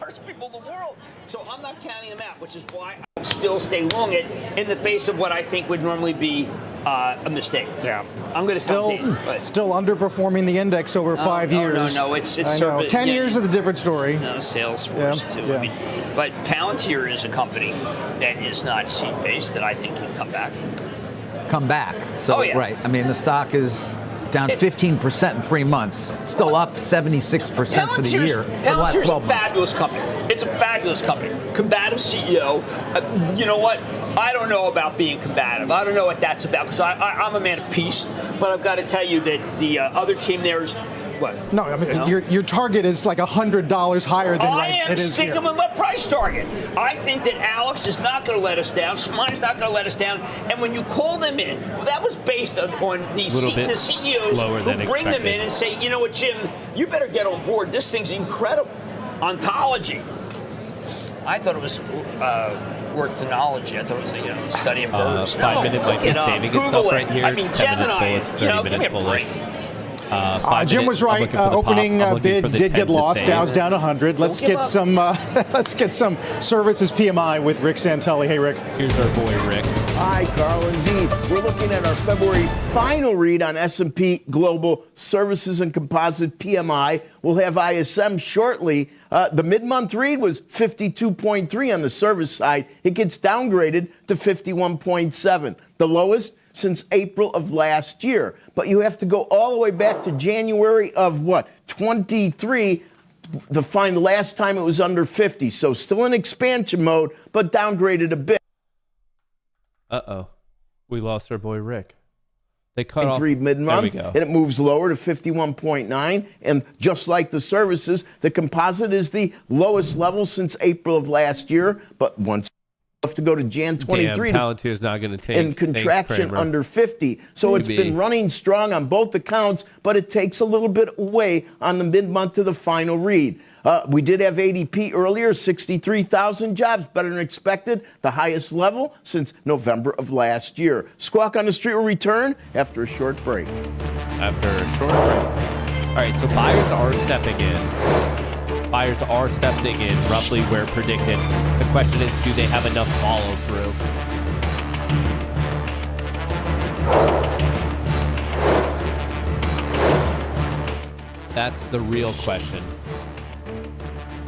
Worst people in the world. So I'm not counting them out, which is why I still stay long it in the face of what I think would normally be a mistake. Yeah. I'm going to still underperforming the index over 5 years. No, it's I know. 10 years is a different story. No, Salesforce too. Yeah. I mean, but Palantir is a company that is not seed-based that I think can come back. So, right. I mean, the stock is down 15% in 3 months. Still up 76% for the year. Palantir's a fabulous company. It's a fabulous company. Combative CEO. You know what? I don't know about being combative. I don't know what that's about because I'm a man of peace. But I've got to tell you that the other team there is what? No, I mean, your target is like $100 higher than it is sticking with my price target. I think that Alex is not going to let us down. Smine's not going to let us down. And when you call them in, that was based on the CEOs who bring them in and say, you know what, Jim, you better get on board. This thing's incredible. Ontology. I thought it was worthnology. I thought it was a study of birds. 5 minute might be saving itself right here. I mean, 10 minutes Gemini, bullish, 30 minutes bullish. Jim was right. Opening bid did get lost. Dow's down 100. Let's get some services PMI with Rick Santelli. Hey, Rick. Here's our boy Rick. Hi, Carl and Z. We're looking at our February final read on S&P Global Services and Composite PMI. We'll have ISM shortly. The mid-month read was 52.3 on the service side. It gets downgraded to 51.7, the lowest since April of last year. But you have to go all the way back to January of 23 to find the last time it was under 50. So still in expansion mode, but downgraded a bit. Uh-oh. We lost our boy Rick. They cut off mid-month, and it moves lower to 51.9. And just like the services, the composite is the lowest level since April of last year. But once you have to go to Jan 23 Palantir's not going to take in contraction under 50. So it's been running strong on both accounts, but it takes a little bit away on the mid-month to the final read. We did have ADP earlier, 63,000 jobs, better than expected, the highest level since November of last year. Squawk on the Street will return after a short break. All right, so buyers are stepping in. Buyers are stepping in roughly where predicted. The question is, do they have enough follow through? That's the real question.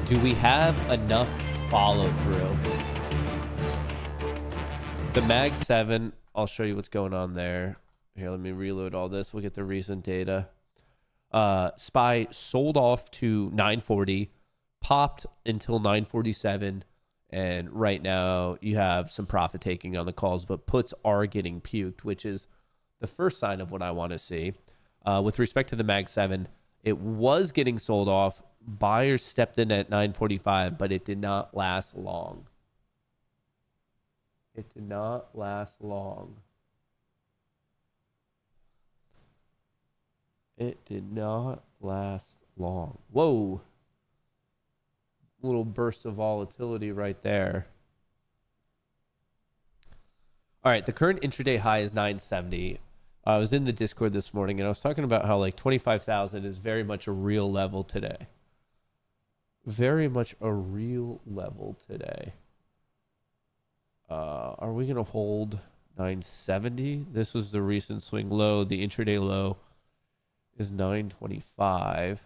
Do we have enough follow through? The Mag 7, I'll show you what's going on there. Here, let me reload all this. We'll get the recent data. SPY sold off to 940, popped until 947, and right now you have some profit taking on the calls, but puts are getting puked, which is the first sign of what I want to see. With respect to the Mag 7, it was getting sold off. Buyers stepped in at 945, but it did not last long. It did not last long. It did not last long. Whoa. Little burst of volatility right there. All right, the current intraday high is 970. I was in the Discord this morning, and I was talking about how like 25,000 is very much a real level today. Very much a real level today. Are we going to hold 970? This was the recent swing low. The intraday low is 925.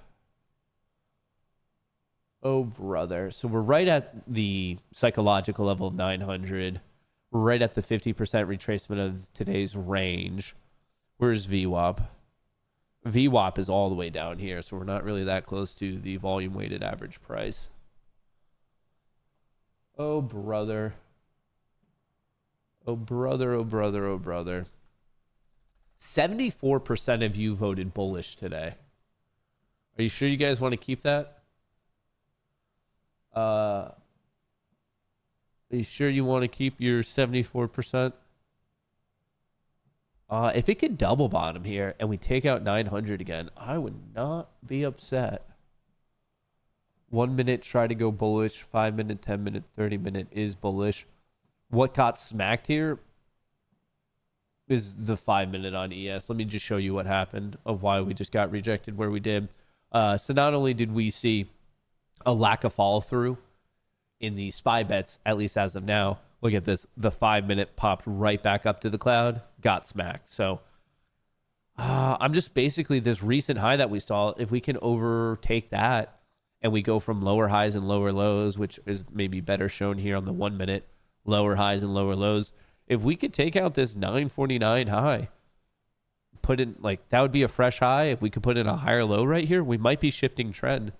Oh, brother. So we're right at the psychological level of 900. We're right at the 50% retracement of today's range. Where's VWAP? VWAP is all the way down here, so we're not really that close to the volume-weighted average price. Oh, brother. Oh, brother, oh, brother, oh, brother. 74% of you voted bullish today. Are you sure you guys want to keep that? Are you sure you want to keep your 74%? If it could double bottom here and we take out 900 again, I would not be upset. 1 minute, try to go bullish. 5 minute, 10 minute, 30 minute is bullish. What got smacked here is the 5 minute on ES. Let me just show you what happened of why we just got rejected where we did. So not only did we see a lack of follow through in the SPY bets, at least as of now. Look at this. The 5 minute popped right back up to the cloud. got smacked. So I'm just basically this recent high that we saw, if we can overtake that and we go from lower highs and lower lows, which is maybe better shown here on the 1 minute, lower highs and lower lows. If we could take out this 949 high, put in like that would be a fresh high. If we could put in a higher low right here, we might be shifting trend.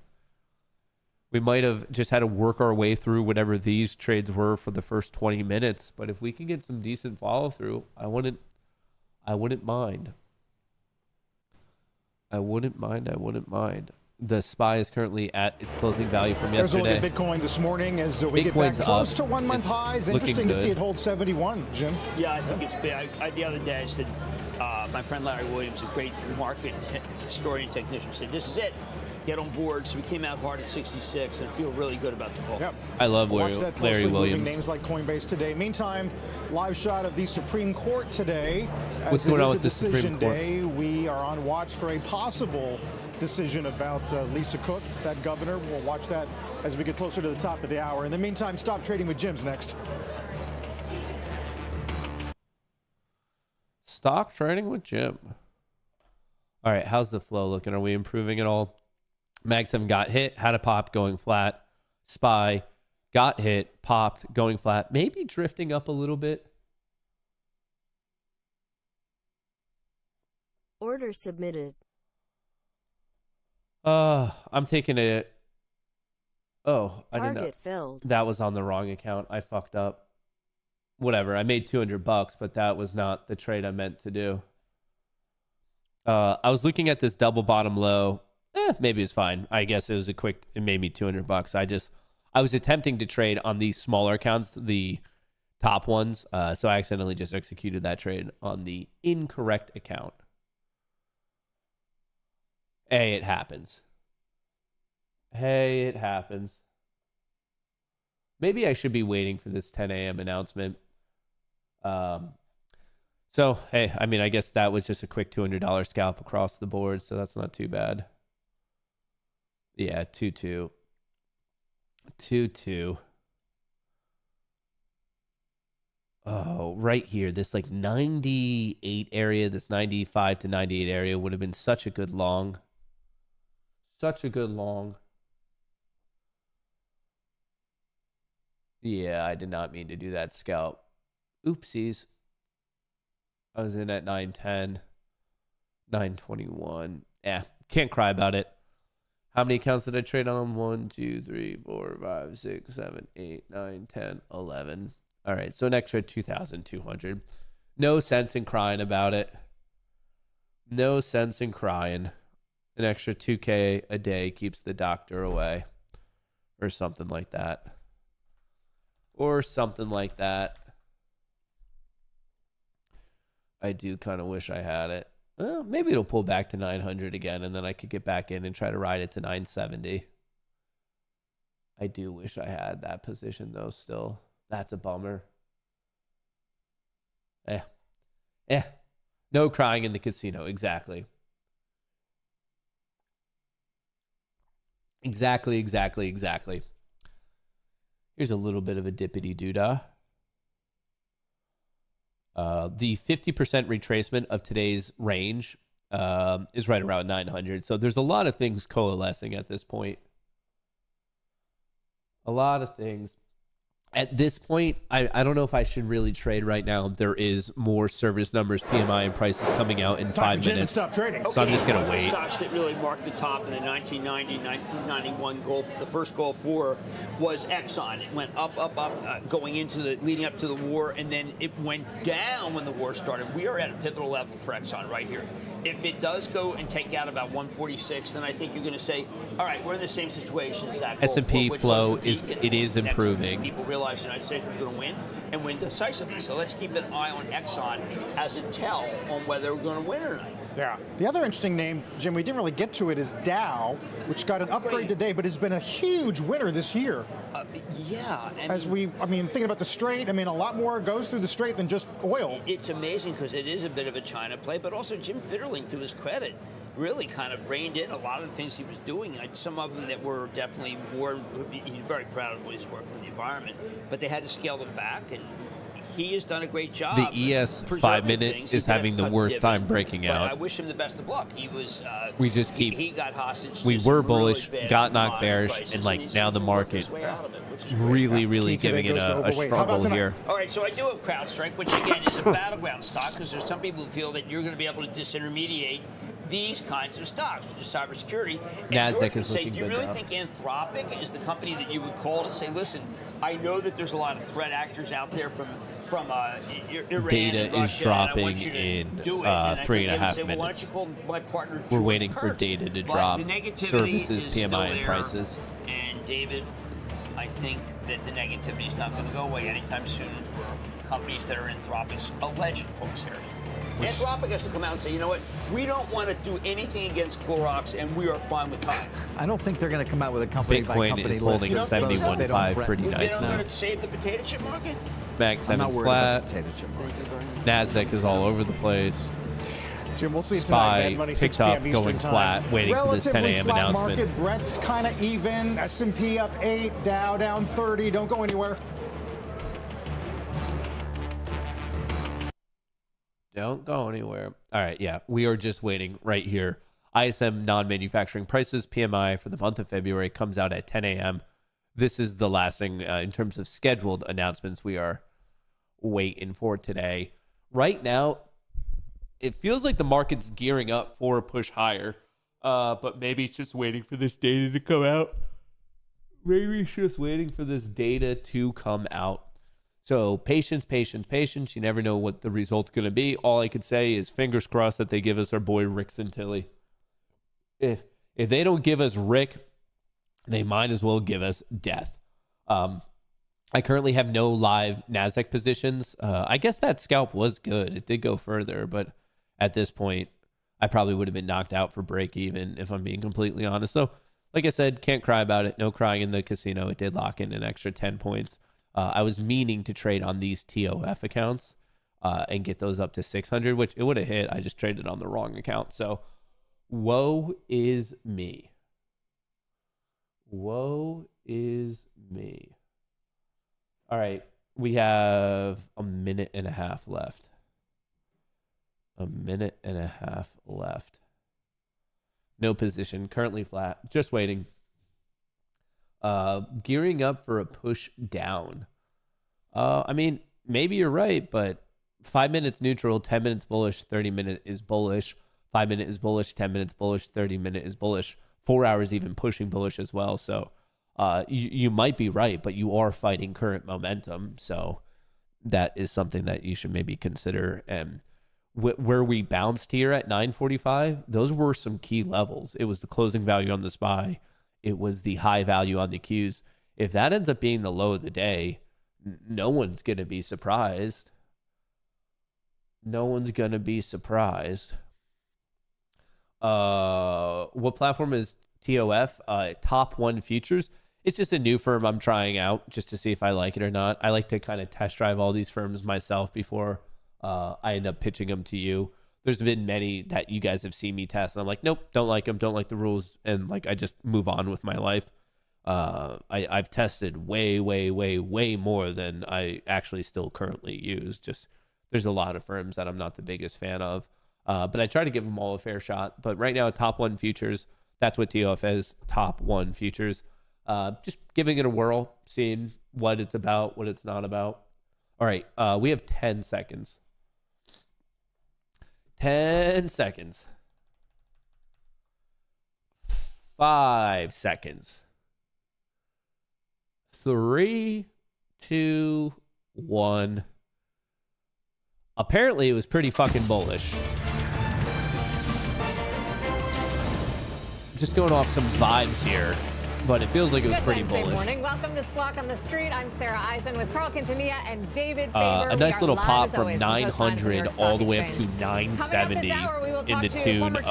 We might have just had to work our way through whatever these trades were for the first 20 minutes. But if we can get some decent follow through, I wouldn't mind. I wouldn't mind. The SPY is currently at its closing value from yesterday. There's a look at Bitcoin this morning as we get back close to 1 month highs. Interesting to see it hold 71, Jim. Yeah, I think it's big. The other day I said, my friend Larry Williams, a great market historian technician, said, this is it. Get on board. So we came out hard at 66 and feel really good about the call. Yep. I love Larry Williams. Names like Coinbase today. Meantime, live shot of the Supreme Court today. What's going on with the Supreme Court? Day, we are on watch for a possible decision about Lisa Cook, that governor. We'll watch that as we get closer to the top of the hour. In the meantime, Stop Trading with Jim's next. Stock Trading with Jim. All right, how's the flow looking? Are we improving at all? Mag 7 got hit, had a pop, going flat. SPY got hit, popped, going flat. Maybe drifting up a little bit. Order submitted. I'm taking it. Oh, I didn't know. Target filled. That was on the wrong account. I fucked up. Whatever. I made $200, but that was not the trade I meant to do. I was looking at this double bottom low. Maybe it's fine. I guess it was it made me $200. I was attempting to trade on these smaller accounts, the top ones. So I accidentally just executed that trade on the incorrect account. Hey, it happens. Maybe I should be waiting for this 10 a.m. announcement. So, hey, I mean, I guess that was just a quick $200 scalp across the board, so that's not too bad. Yeah, 2-2. 2-2. Oh, right here, this like 98 area, this 95 to 98 area would have been such a good long. Such a good long. Yeah, I did not mean to do that scalp. Oopsies. I was in at 910, 921. Can't cry about it. How many accounts did I trade on? 1, 2, 3, 4, 5, 6, 7, 8, 9, 10, 11. All right, so an extra 2,200. No sense in crying about it. No sense in crying. An extra $2K a day keeps the doctor away. Or something like that. I do kind of wish I had it. Well, maybe it'll pull back to 900 again, and then I could get back in and try to ride it to 970. I do wish I had that position, though, still. That's a bummer. No crying in the casino. Exactly. Exactly. Here's a little bit of a dippity-doo-dah. The 50% retracement of today's range is right around 900. So there's a lot of things coalescing at this point. A lot of things. At this point, I don't know if I should really trade right now. There is more service numbers, PMI, and prices coming out in 5 minutes. Stop trading. So I'm just going to wait. Stocks that really marked the top in the 1990, 1991 Gulf, the first Gulf War, was Exxon. It went up, going into leading up to the war, and then it went down when the war started. We are at a pivotal level for Exxon right here. If it does go and take out about 146, then I think you're going to say, all right, we're in the same situation as that Gulf S&P War, flow is improving. People realize the United States was going to win and win decisively. So let's keep an eye on Exxon as a tell on whether we're going to win or not. Yeah. The other interesting name, Jim, we didn't really get to it, is Dow, which got an upgrade today, but has been a huge winner this year. Thinking about the Strait, a lot more goes through the Strait than just oil. It's amazing because it is a bit of a China play, but also Jim Fitterling, to his credit, really kind of reined in a lot of the things he was doing. Some of them that were definitely more, he's very proud of his work for the environment, but they had to scale them back, and he has done a great job. The ES 5-minute is having the worst time breaking out. I wish him the best of luck. He was. We just keep. He got hostage. We were bullish, got knocked bearish, and like now the market really giving it a struggle here. All right, so I do have CrowdStrike, which again is a battleground stock because there's some people who feel that you're going to be able to disintermediate these kinds of stocks, which is cybersecurity. Nasdaq is looking good. Do you really think Anthropic is the company that you would call to say, listen, I know that there's a lot of threat actors out there from Iran data and Russia, is dropping in 3.5 minutes. Well, why don't you call my partner We're George waiting for Kurtz? data to But drop the negativity services, is PMI, still and there. prices. And David, I think that the negativity is not going to go away anytime soon for companies that are Anthropic's alleged crosshairs. Anthropic has to come out and say, you know what, we don't want to do anything against Clorox, and we are fine with time. I don't think they're going to come out with a company by Bitcoin company is list. holding at 71.5 pretty They nice don't now. want to save the potato chip market? Max I'm not 7's worried about flat. the potato chip market. Nasdaq is all over the place. Jim, we'll see you SPY tonight. Mad Money, 6 picked up, p.m. Eastern going time. flat, waiting for this 10 Relatively a.m. flat announcement. Market breadth's kind of even. S&P up 8, Dow down 30. Don't go anywhere. Don't go anywhere. All right, yeah, we are just waiting right here. ISM non-manufacturing prices, PMI for the month of February comes out at 10 a.m. This is the last thing in terms of scheduled announcements we are waiting for today. Right now, it feels like the market's gearing up for a push higher, but maybe it's just waiting for this data to come out. Maybe it's just waiting for this data to come out. So patience. You never know what the result's going to be. All I could say is fingers crossed that they give us our boy Rick Santilli. If they don't give us Rick, they might as well give us death. I currently have no live NASDAQ positions. I guess that scalp was good. It did go further, but at this point, I probably would have been knocked out for break even if I'm being completely honest. So, like I said, can't cry about it. No crying in the casino. It did lock in an extra 10 points. I was meaning to trade on these TOF accounts and get those up to 600, which it would have hit. I just traded on the wrong account. So, woe is me. Woe is me. All right. We have a minute and a half left. No position. Currently flat. Just waiting. Gearing up for a push down. I mean, maybe you're right, but 5 minutes neutral, 10 minutes bullish, 30 minute is bullish, 5 minute is bullish, 10 minutes bullish, 30 minute is bullish, 4 hours even pushing bullish as well. So you might be right, but you are fighting current momentum. So that is something that you should maybe consider. And where we bounced here at 945, those were some key levels. It was the closing value on the SPY. It was the high value on the Qs. If that ends up being the low of the day, no one's going to be surprised. What platform is TOF? Top One Futures. It's just a new firm I'm trying out just to see if I like it or not. I like to kind of test drive all these firms myself before I end up pitching them to you. There's been many that you guys have seen me test, and I'm like, nope, don't like them, don't like the rules, and like I just move on with my life. I've tested way more than I actually still currently use. Just there's a lot of firms that I'm not the biggest fan of, but I try to give them all a fair shot. But right now, Top One Futures, that's what TOF is, Top One Futures. Just giving it a whirl, seeing what it's about, what it's not about. All right, we have 10 seconds. 10 seconds. 5 seconds. 3, 2, 1. Apparently, it was pretty fucking bullish. Just going off some vibes here, but it feels like it was pretty bullish. Good morning. Welcome to Squawk on the Street. I'm Sarah Eisen with Carl Quintanilla and David Faber. A nice little pop from 900 all the way up to 970 in the tune of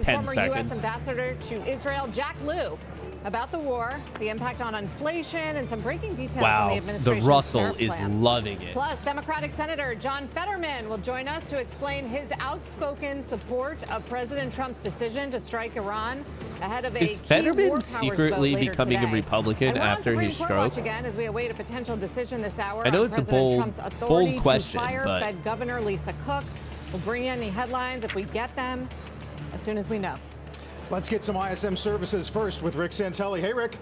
10 seconds. U.S. Ambassador to Israel, Jack Lew. about the war, the impact on inflation, and some breaking details on the Wow, the administration's Russell tariff is plans. loving it. Plus, Democratic Senator John Fetterman will join us to explain his outspoken support of President Trump's decision to strike Iran ahead of a Is key Fetterman war powers secretly vote later becoming today. a Republican And we're on after Supreme his Court stroke? watch again as we await a potential decision this hour I know on it's a President bold- Trump's authority bold question, to fire but- Fed Governor Lisa Cook. We'll bring you any headlines if we get them as soon as we know. Let's get some ISM services first with Rick Santelli. Hey, Rick.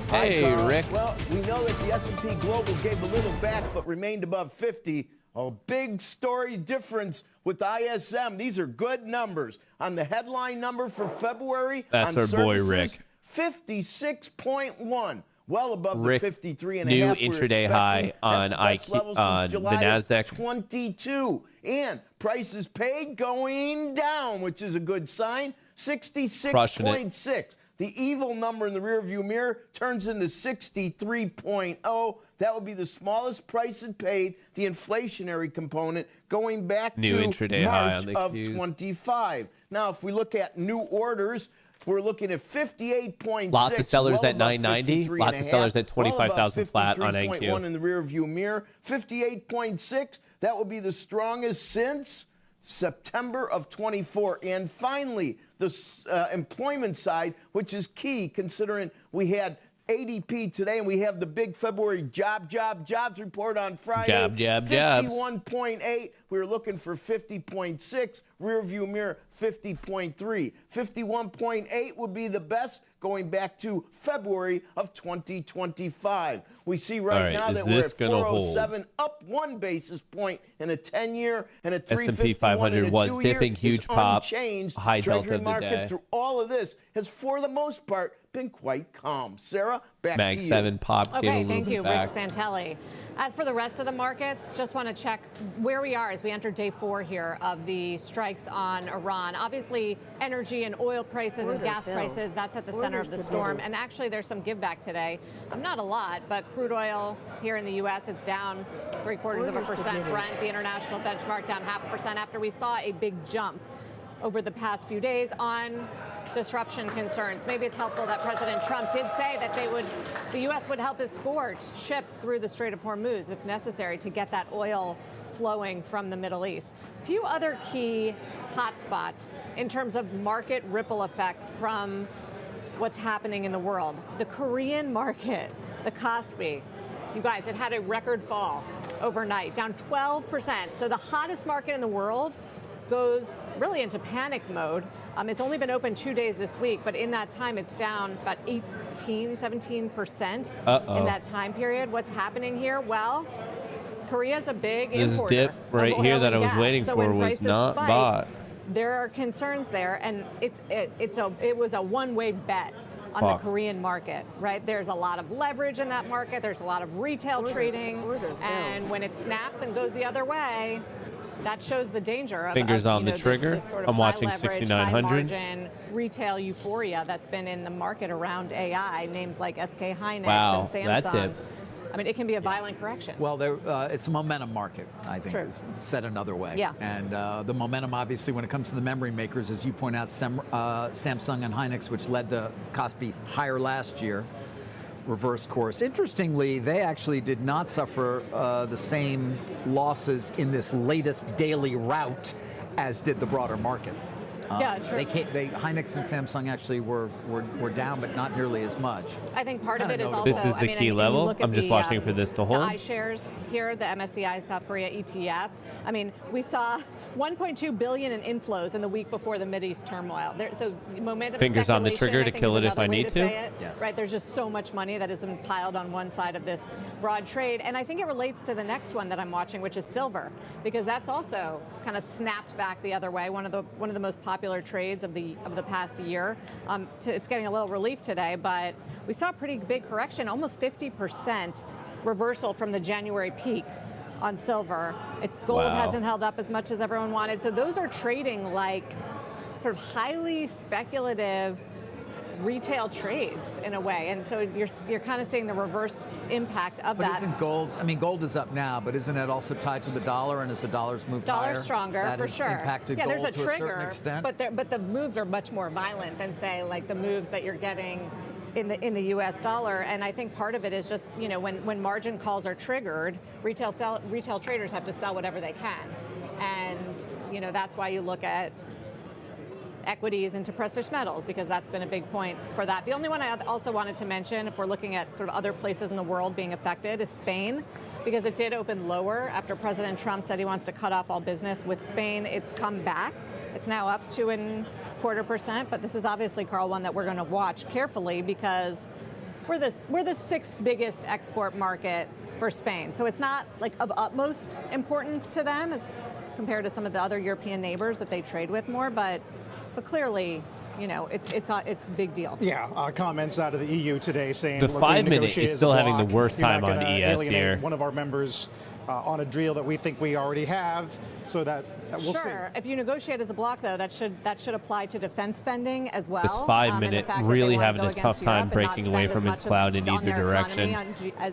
Hey, Hi, Carl. Rick. Well, we know that the S&P Global gave a little back but remained above 50. A big story difference with ISM. These are good numbers. On the headline number for February, That's on our boy, services, Rick. 56.1. Well above Rick, the 53 and new a half we were intraday expecting. high on That's the best level since on the July of NASDAQ. 22. And prices paid going down, which is a good sign. 66.6. The evil number in the rearview mirror turns into 63.0. That would be the smallest price it paid, the inflationary component, going back New to intraday high March on the of Qs. 25. Now, if we look at new orders, we're looking at 58.6. Lots of sellers well at above 990, 53 lots and of a sellers half, at 25,000 well flat on 53.1 NQ. in the rearview mirror. 58.6. That will be the strongest since September of 24. And finally, the employment side, which is key considering we had ADP today and we have the big February jobs report on Friday. Jobs. 51.8. We were looking for 50.6. Rear view mirror 50.3. 51.8 would be the best going back to February of 2025. We see All right, now is that we're this at gonna hold? 407, up 1 basis point in a 10-year and a 351 S&P 500 in a was 2-year. dipping, huge It's pop, unchanged. high delta Treasury of the market day. through all of this has, for the most part, been quite calm. Sarah, back Mag to you. 7 pop, gave a Okay, little thank bit you, back. Rick Santelli. As for the rest of the markets, just want to check where we are as we enter day 4 here of the strikes on Iran. Obviously, energy and oil prices and gas prices, that's at the center of the storm. And actually, there's some give back today. Not a lot, but crude oil here in the U.S., it's down 0.75%. Brent, the international benchmark, down 0.5% after we saw a big jump over the past few days on disruption concerns. Maybe it's helpful that President Trump did say that the U.S. would help escort ships through the Strait of Hormuz if necessary to get that oil flowing from the Middle East. A few other key hotspots in terms of market ripple effects from what's happening in the world. The Korean market, the Kospi, you guys, it had a record fall overnight, down 12%. So the hottest market in the world goes really into panic mode. It's only been open 2 days this week, but in that time, it's down about 17% in that time period. What's happening here? Well, Korea's a big importer. This dip right of oil here that and I was gas. waiting So for when was prices not spike, bought. There are concerns there, and it was a one-way bet on the Korean market, right? There's a lot of leverage in that market. There's a lot of retail trading, and when it snaps and goes the other way, that shows the danger of Fingers on the this trigger. sort of I'm watching high leverage, 6,900. high margin retail euphoria that's been in the market around AI. Names like SK Hynix Wow, and that Samsung. dip. I mean, it can be a violent correction. Well, it's a momentum market, I think, True. is said another way. Yeah. And the momentum, obviously, when it comes to the memory makers, as you point out, Samsung and Hynix, which led the Kospi higher last year, reverse course. Interestingly, they actually did not suffer the same losses in this latest daily rout as did the broader market. Yeah, true. Hynix and Samsung actually were down, but not nearly as much. I think part of it is also. This is the key level. I'm just watching for this to hold. The iShares here, the MSCI South Korea ETF. I mean, we saw 1.2 billion in inflows in the week before the Mideast turmoil. So momentum. Fingers on the trigger I to think kill is it if another I way need to. say it, Yes. Right. There's just so much money that has been piled on one side of this broad trade, and I think it relates to the next one that I'm watching, which is silver, because that's also kind of snapped back the other way. One of the most popular trades of the past year. It's getting a little relief today, but we saw a pretty big correction, almost 50% reversal from the January peak on silver. Its gold hasn't held up as much as everyone wanted. So those are trading like sort of highly speculative retail trades in a way, and so you're kind of seeing the reverse impact of that. But isn't gold is up now, but isn't it also tied to the dollar? And as the dollar's moved higher, stronger that for has sure. impacted gold there's a to trigger, a certain extent. but the moves are much more violent than say like the moves that you're getting in the U.S. dollar. And I think part of it is just when margin calls are triggered, retail traders have to sell whatever they can, and that's why you look at equities into precious metals, because that's been a big point for that. The only one I also wanted to mention, if we're looking at sort of other places in the world being affected, is Spain, because it did open lower after President Trump said he wants to cut off all business with Spain. It's come back. It's now up 2.25%, but this is obviously, Carl, one that we're going to watch carefully because we're the sixth biggest export market for Spain. So it's not like of utmost importance to them as compared to some of the other European neighbors that they trade with more, but clearly, it's a big deal. Yeah, comments out of the EU today saying the 5 minute is still having the worst time on ES here. One of our members on a deal that we think we already have, so that we'll see. Sure. If you negotiate as a bloc, though, that should apply to defense spending as well. This 5 minute really having a tough time breaking away from its cloud in either direction.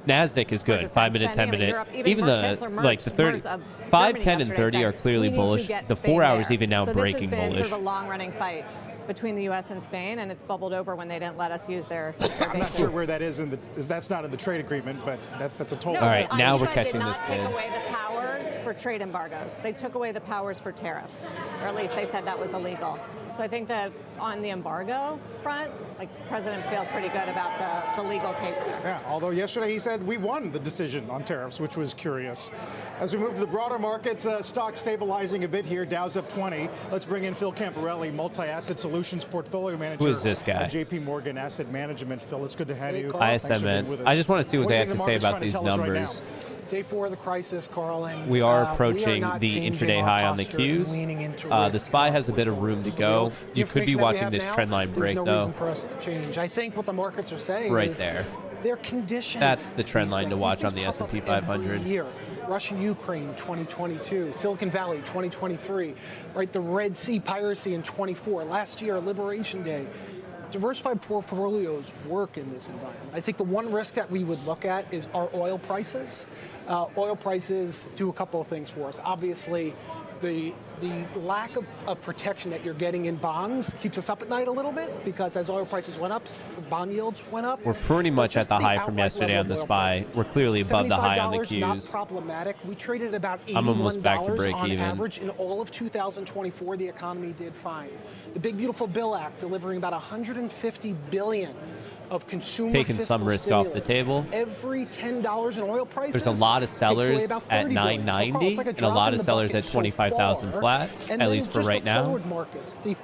Nasdaq is good. 5 minute, 10 minute. Even the 30, 5, 10, and 30 are clearly bullish. The 4 hours even now breaking bullish. This has been sort of a long running fight between the U.S. and Spain, and it's bubbled over when they didn't let us use their I'm not sure where that is that's not in the trade agreement, but that's a total. All right, now we're catching this. They did not take away the powers for trade embargoes. They took away the powers for tariffs, or at least they said that was illegal. So I think that on the embargo front, the president feels pretty good about the legal case there. Yeah, although yesterday he said we won the decision on tariffs, which was curious. As we move to the broader markets, stock stabilizing a bit here. Dow's up 20. Let's bring in Phil Camparelli, multi-asset solutions portfolio manager. Who is this guy? At JP Morgan Asset Management. Phil, it's good to have you. ISM. I just want to see what they have to say about these numbers. Day 4 of the crisis, Carl, and we are approaching the intraday high on the Qs. The SPY has a bit of room to go. You could be watching this trend line break, though. There's no reason for us to change. I think what the markets are saying right is there. They're conditioned. That's the trend line to watch on the S&P 500. Year. Russia-Ukraine 2022, Silicon Valley 2023, right? The Red Sea piracy in 24. Last year, Liberation Day. Diversified portfolios work in this environment. I think the one risk that we would look at is our oil prices. Oil prices do a couple of things for us. Obviously, the lack of protection that you're getting in bonds keeps us up at night a little bit, because as oil prices went up, bond yields went up. We're pretty much at the high from yesterday on the SPY. We're clearly above the high on the Qs. Not problematic. We traded about $81 I'm almost back to break on even. average in all of 2024. The economy did fine. The Big Beautiful Bill Act delivering about $150 billion of consumer taking some risk stimulus. Off the table. Every $10 in oil prices. There's a lot of sellers at 990 and a lot of sellers at 25,000 flat, at least for right now.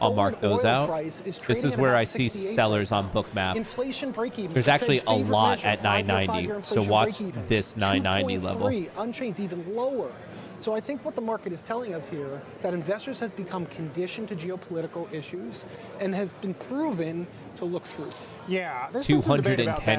I'll mark those out. This is where I see sellers on Bookmap. Inflation break-even. There's actually a lot at 990, so watch this 990 level. Unchanged, even lower. So I think what the market is telling us here is that investors have become conditioned to geopolitical issues and has been proven to look through. Yeah, there's 210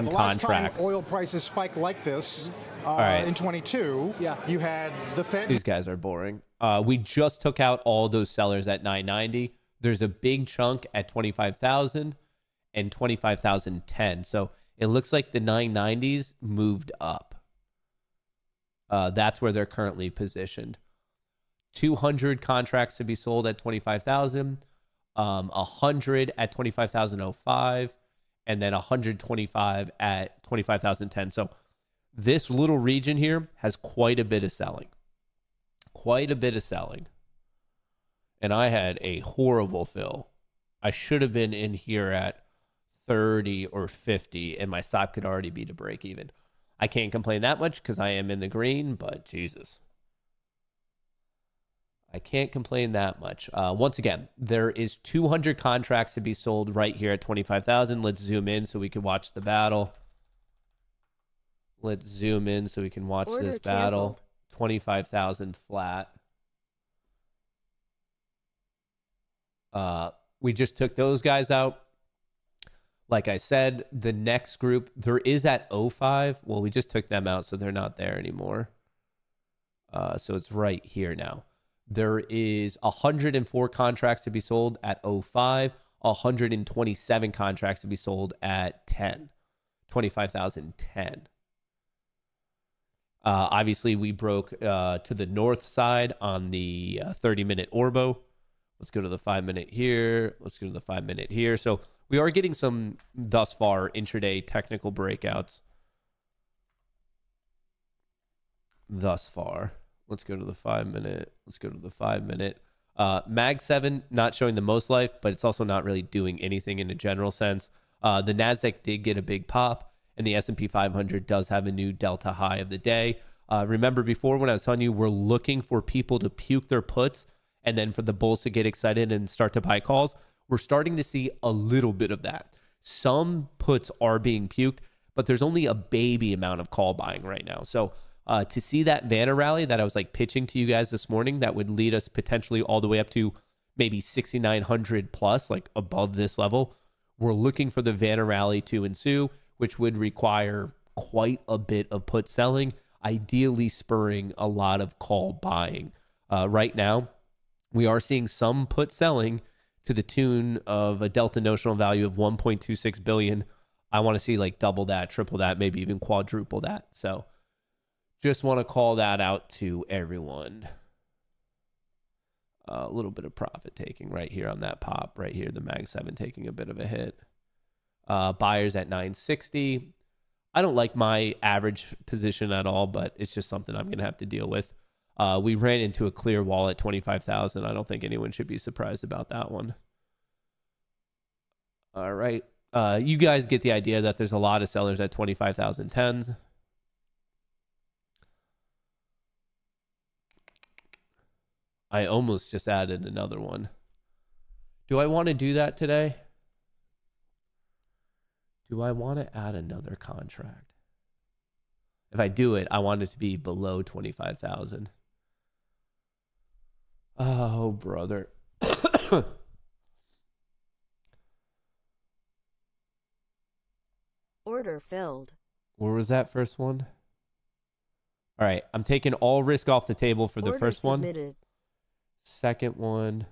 the contracts. last time oil prices spiked like this in 22, you had the Fed. These guys are boring. We just took out all those sellers at 990. There's a big chunk at 25,000 and 25,010. So it looks like the 990s moved up. That's where they're currently positioned. 200 contracts to be sold at 25,000, 100 at 25,005, and then 125 at 25,010. So this little region here has quite a bit of selling. Quite a bit of selling. And I had a horrible fill. I should have been in here at 30 or 50, and my stop could already be to break even. I can't complain that much because I am in the green, but Jesus. I can't complain that much. Once again, there is 200 contracts to be sold right here at 25,000. Let's zoom in so we can watch the battle. Let's zoom in so we can watch this battle. 25,000 flat. We just took those guys out. Like I said, the next group, there is at 05. Well, we just took them out, so they're not there anymore. So it's right here now. There is 104 contracts to be sold at 05, 127 contracts to be sold at 25,010. Obviously, we broke to the north side on the 30-minute Orbo. Let's go to the 5-minute here. Let's go to the 5-minute here. So we are getting some, thus far, intraday technical breakouts. Thus far. Let's go to the 5-minute. Let's go to the 5-minute. Mag 7, not showing the most life, but it's also not really doing anything in a general sense. The NASDAQ did get a big pop, and the S&P 500 does have a new delta high of the day. Remember before when I was telling you we're looking for people to puke their puts and then for the bulls to get excited and start to buy calls? We're starting to see a little bit of that. Some puts are being puked, but there's only a baby amount of call buying right now. So to see that vanna rally that I was like pitching to you guys this morning, that would lead us potentially all the way up to maybe 6,900 plus, like above this level. We're looking for the vanna rally to ensue, which would require quite a bit of put selling, ideally spurring a lot of call buying. Right now, we are seeing some put selling to the tune of a delta notional value of 1.26 billion. I want to see like double that, triple that, maybe even quadruple that. So just want to call that out to everyone. A little bit of profit taking right here on that pop right here. The Mag 7 taking a bit of a hit. Buyers at 960. I don't like my average position at all, but it's just something I'm going to have to deal with. We ran into a clear wall at 25,000. I don't think anyone should be surprised about that one. All right. You guys get the idea that there's a lot of sellers at 25,000 tens. I almost just added another one. Do I want to do that today? Do I want to add another contract? If I do it, I want it to be below 25,000. Oh, brother. Order filled. Where was that first one? All right, I'm taking all risk off the table for the Order first one. submitted. Second one.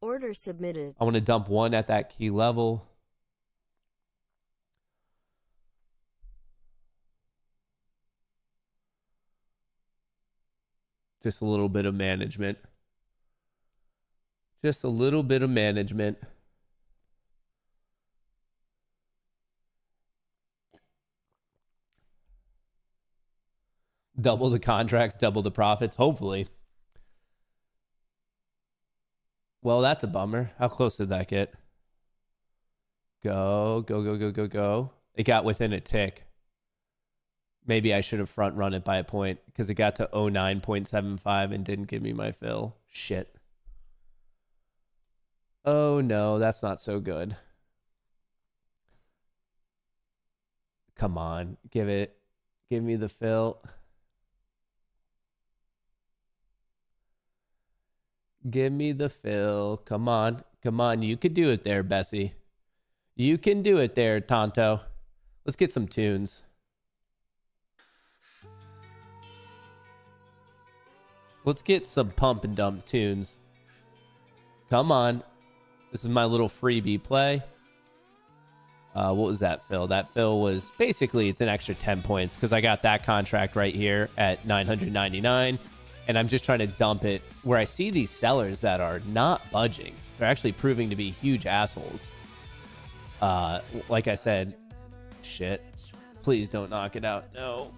Order submitted. I want to dump one at that key level. Just a little bit of management. Just a little bit of management. Double the contracts, double the profits, hopefully. Well, that's a bummer. How close did that get? Go, go, go, go, go, go. It got within a tick. Maybe I should have front run it by a point because it got to 09.75 and didn't give me my fill. Shit. Oh no, that's not so good. Come on, give me the fill. Give me the fill. Come on, come on. You could do it there, Bessie. You can do it there, Tonto. Let's get some tunes. Let's get some pump and dump tunes. Come on. This is my little freebie play. What was that fill? That fill was basically, it's an extra 10 points because I got that contract right here at 999. And I'm just trying to dump it where I see these sellers that are not budging. They're actually proving to be huge assholes. Like I said, shit. Please don't knock it out. No.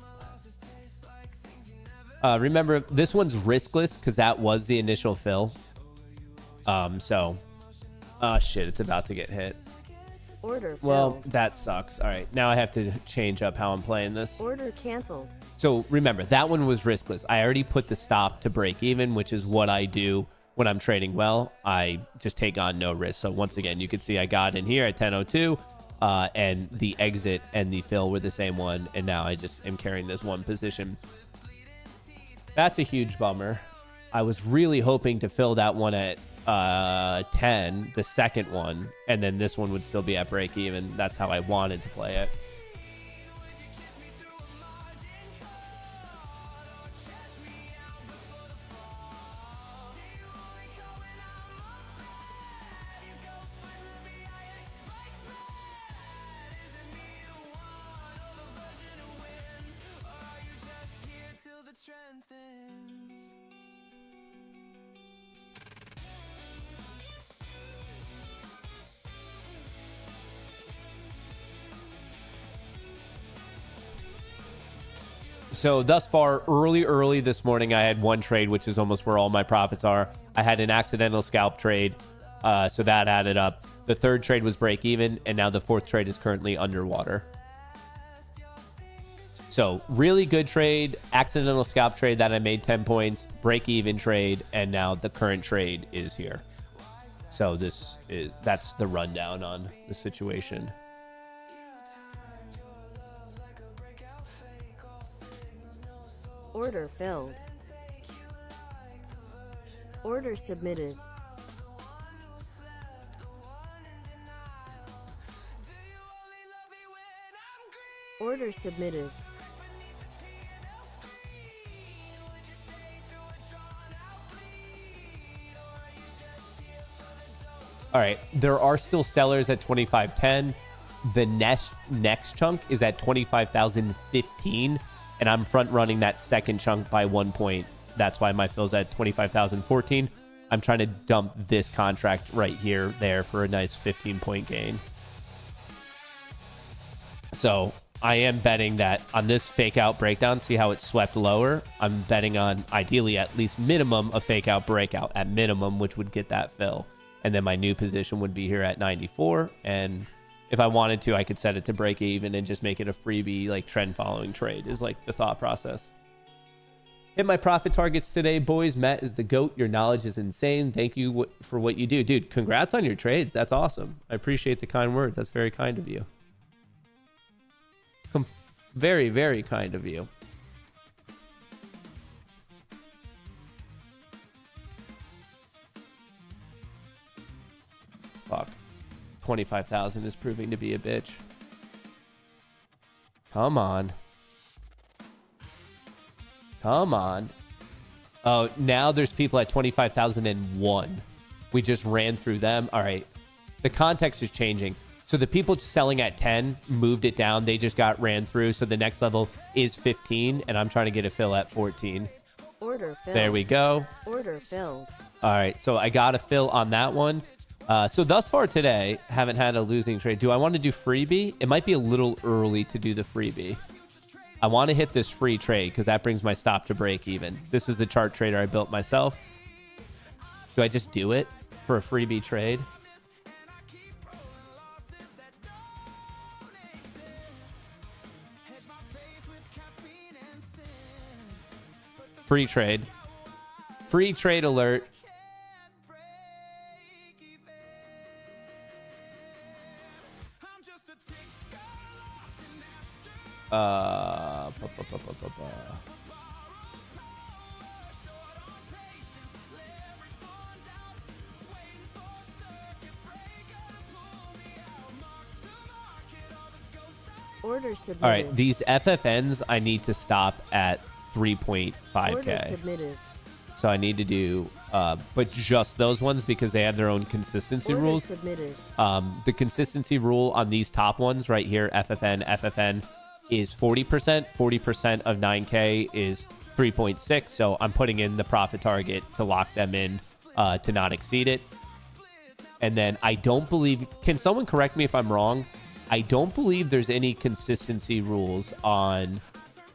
Remember, this one's riskless because that was the initial fill. So, shit, it's about to get hit. Order well, filled. That sucks. All right, now I have to change up how I'm playing this. Order canceled. So remember, that one was riskless. I already put the stop to break even, which is what I do when I'm trading well. I just take on no risk. So once again, you can see I got in here at 10:02, and the exit and the fill were the same one. And now I just am carrying this one position. That's a huge bummer. I was really hoping to fill that one at 10, the second one, and then this one would still be at break even. That's how I wanted to play it. So thus far, early this morning, I had one trade, which is almost where all my profits are. I had an accidental scalp trade, so that added up. The third trade was break even, and now the fourth trade is currently underwater. So really good trade, accidental scalp trade that I made 10 points, break even trade, and now the current trade is here. So that's the rundown on the situation. Order filled. Order submitted. Order submitted. All right, there are still sellers at 25.10. The next chunk is at 25,015, and I'm front running that second chunk by 1 point. That's why my fill's at 25,014. I'm trying to dump this contract right here, there for a nice 15-point gain. So I am betting that on this fake out breakdown, see how it's swept lower? I'm betting on ideally at least minimum a fake out breakout at minimum, which would get that fill. And then my new position would be here at 94. And if I wanted to, I could set it to break even and just make it a freebie, like trend following trade is like the thought process. Hit my profit targets today, boys. Matt is the GOAT. Your knowledge is insane. Thank you for what you do. Dude, congrats on your trades. That's awesome. I appreciate the kind words. That's very kind of you. Very, very kind of you. Fuck. 25,000 is proving to be a bitch. Come on. Come on. Oh, now there's people at 25,001. We just ran through them. All right. The context is changing. So the people selling at 10 moved it down. They just got ran through. So the next level is 15, and I'm trying to get a fill at 14. Order filled. There we go. Order filled. All right. So I got a fill on that one. So thus far today, haven't had a losing trade. Do I want to do freebie? It might be a little early to do the freebie. I want to hit this free trade because that brings my stop to break even. This is the chart trader I built myself. Do I just do it for a freebie trade? Free trade. Free trade alert. Order submitted. All right, these FFNs I need to stop at 3.5K. Order submitted. So I need to do, but just those ones because they have their own consistency Order rules. submitted. The consistency rule on these top ones right here, FFN is 40%. 40% of 9K is 3.6. So I'm putting in the profit target to lock them in to not exceed it. And then I don't believe, can someone correct me if I'm wrong? I don't believe there's any consistency rules on,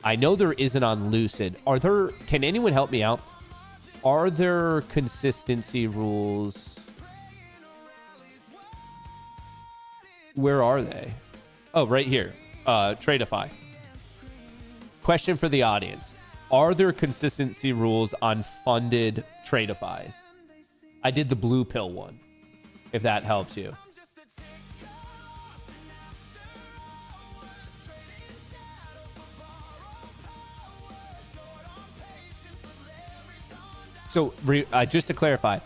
I know there isn't on Lucid. Are there, can anyone help me out? Are there consistency rules? Where are they? Oh, right here. Tradeify. Question for the audience. Are there consistency rules on funded Tradeifys? I did the blue pill one, if that helps you. So just to clarify,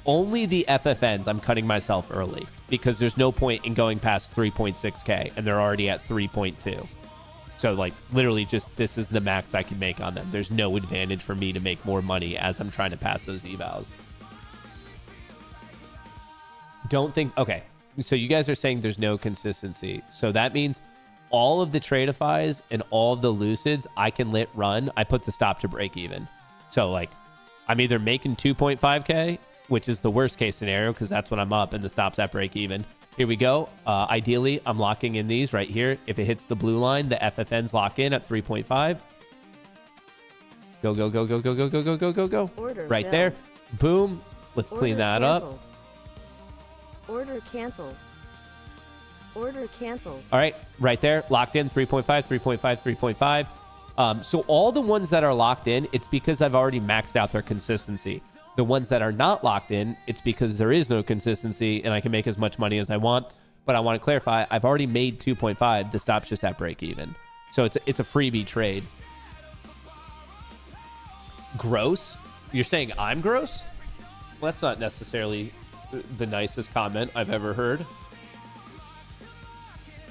only the FFNs I'm cutting myself early because there's no point in going past 3.6K and they're already at 3.2. So like literally just this is the max I can make on them. There's no advantage for me to make more money as I'm trying to pass those evals. Don't think, okay. So you guys are saying there's no consistency. So that means all of the Tradeifys and all of the Lucids I can let run. I put the stop to break even. So like, I'm either making 2.5K, which is the worst case scenario because that's when I'm up and the stop's at break even. Here we go. Ideally, I'm locking in these right here. If it hits the blue line, the FFNs lock in at 3.5. Go, go, go, go, go, go, go, go, go, go, go. Order Right filled. there. Boom. Let's Order clean that up. canceled. Order canceled. Order canceled. All right, right there, locked in, 3.5, 3.5, 3.5. So all the ones that are locked in, it's because I've already maxed out their consistency. The ones that are not locked in, it's because there is no consistency and I can make as much money as I want. But I want to clarify, I've already made 2.5. The stop's just at break even. So it's a freebie trade. Gross? You're saying I'm gross? Well, that's not necessarily the nicest comment I've ever heard.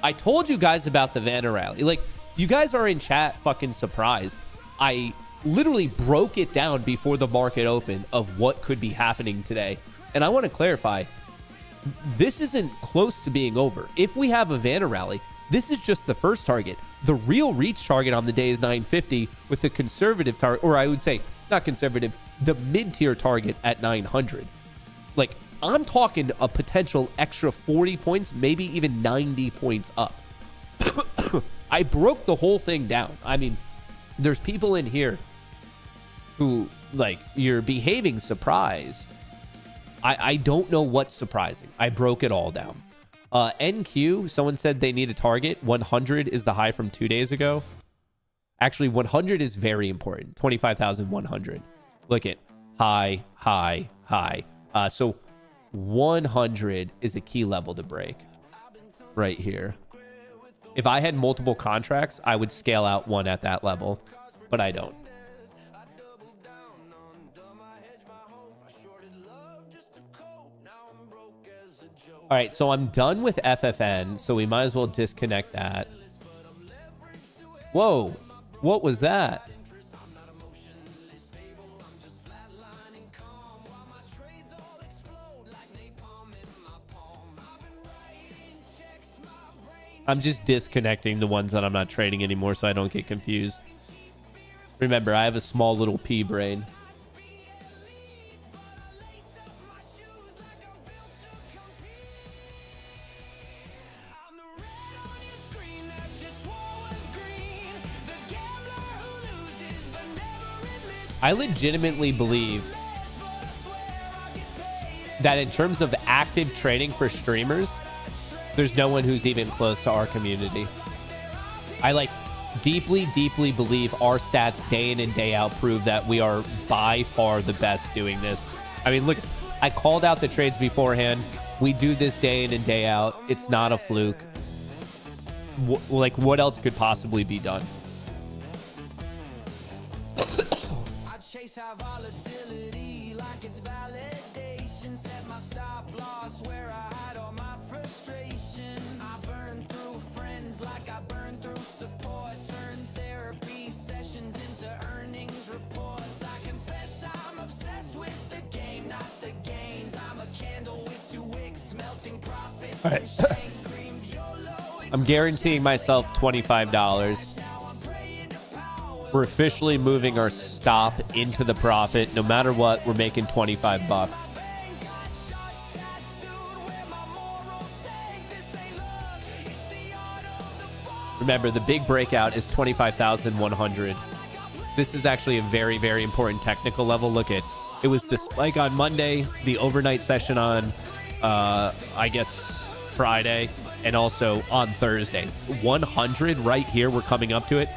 I told you guys about the vanna rally. Like, you guys are in chat fucking surprised. I literally broke it down before the market opened of what could be happening today. And I want to clarify, this isn't close to being over. If we have a vanna rally, this is just the first target. The real reach target on the day is 950 with the conservative target, or I would say not conservative, the mid-tier target at 900. Like, I'm talking a potential extra 40 points, maybe even 90 points up. I broke the whole thing down. I mean, there's people in here who, like, you're behaving surprised. I don't know what's surprising. I broke it all down. NQ, someone said they need a target. 100 is the high from 2 days ago. Actually, 100 is very important. 25,100. Look at high, high, high. So 100 is a key level to break right here. If I had multiple contracts, I would scale out one at that level, but I don't. All right, so I'm done with FFN, so we might as well disconnect that. Whoa, what was that? I'm just disconnecting the ones that I'm not trading anymore so I don't get confused. Remember, I have a small little pea brain. I legitimately believe that in terms of active trading for streamers, there's no one who's even close to our community. I like deeply, deeply believe our stats day in and day out prove that we are by far the best doing this. I mean, look, I called out the trades beforehand. We do this day in and day out. It's not a fluke. Like, what else could possibly be done? Chase high volatility like it's validation. Set my stop loss where I hide all my frustration. I burn through friends like I burn through support. Turn therapy sessions into earnings reports. I confess I'm obsessed with the game, not the gains. I'm a candle with two wicks, melting profits. All right. I'm guaranteeing myself $25. We're officially moving our stop into the profit. No matter what, we're making 25 bucks. Remember, the big breakout is 25,100. This is actually a very, very important technical level. Look at it was the spike on Monday, the overnight session on, I guess, Friday, and also on Thursday. 100 right here. We're coming up to it.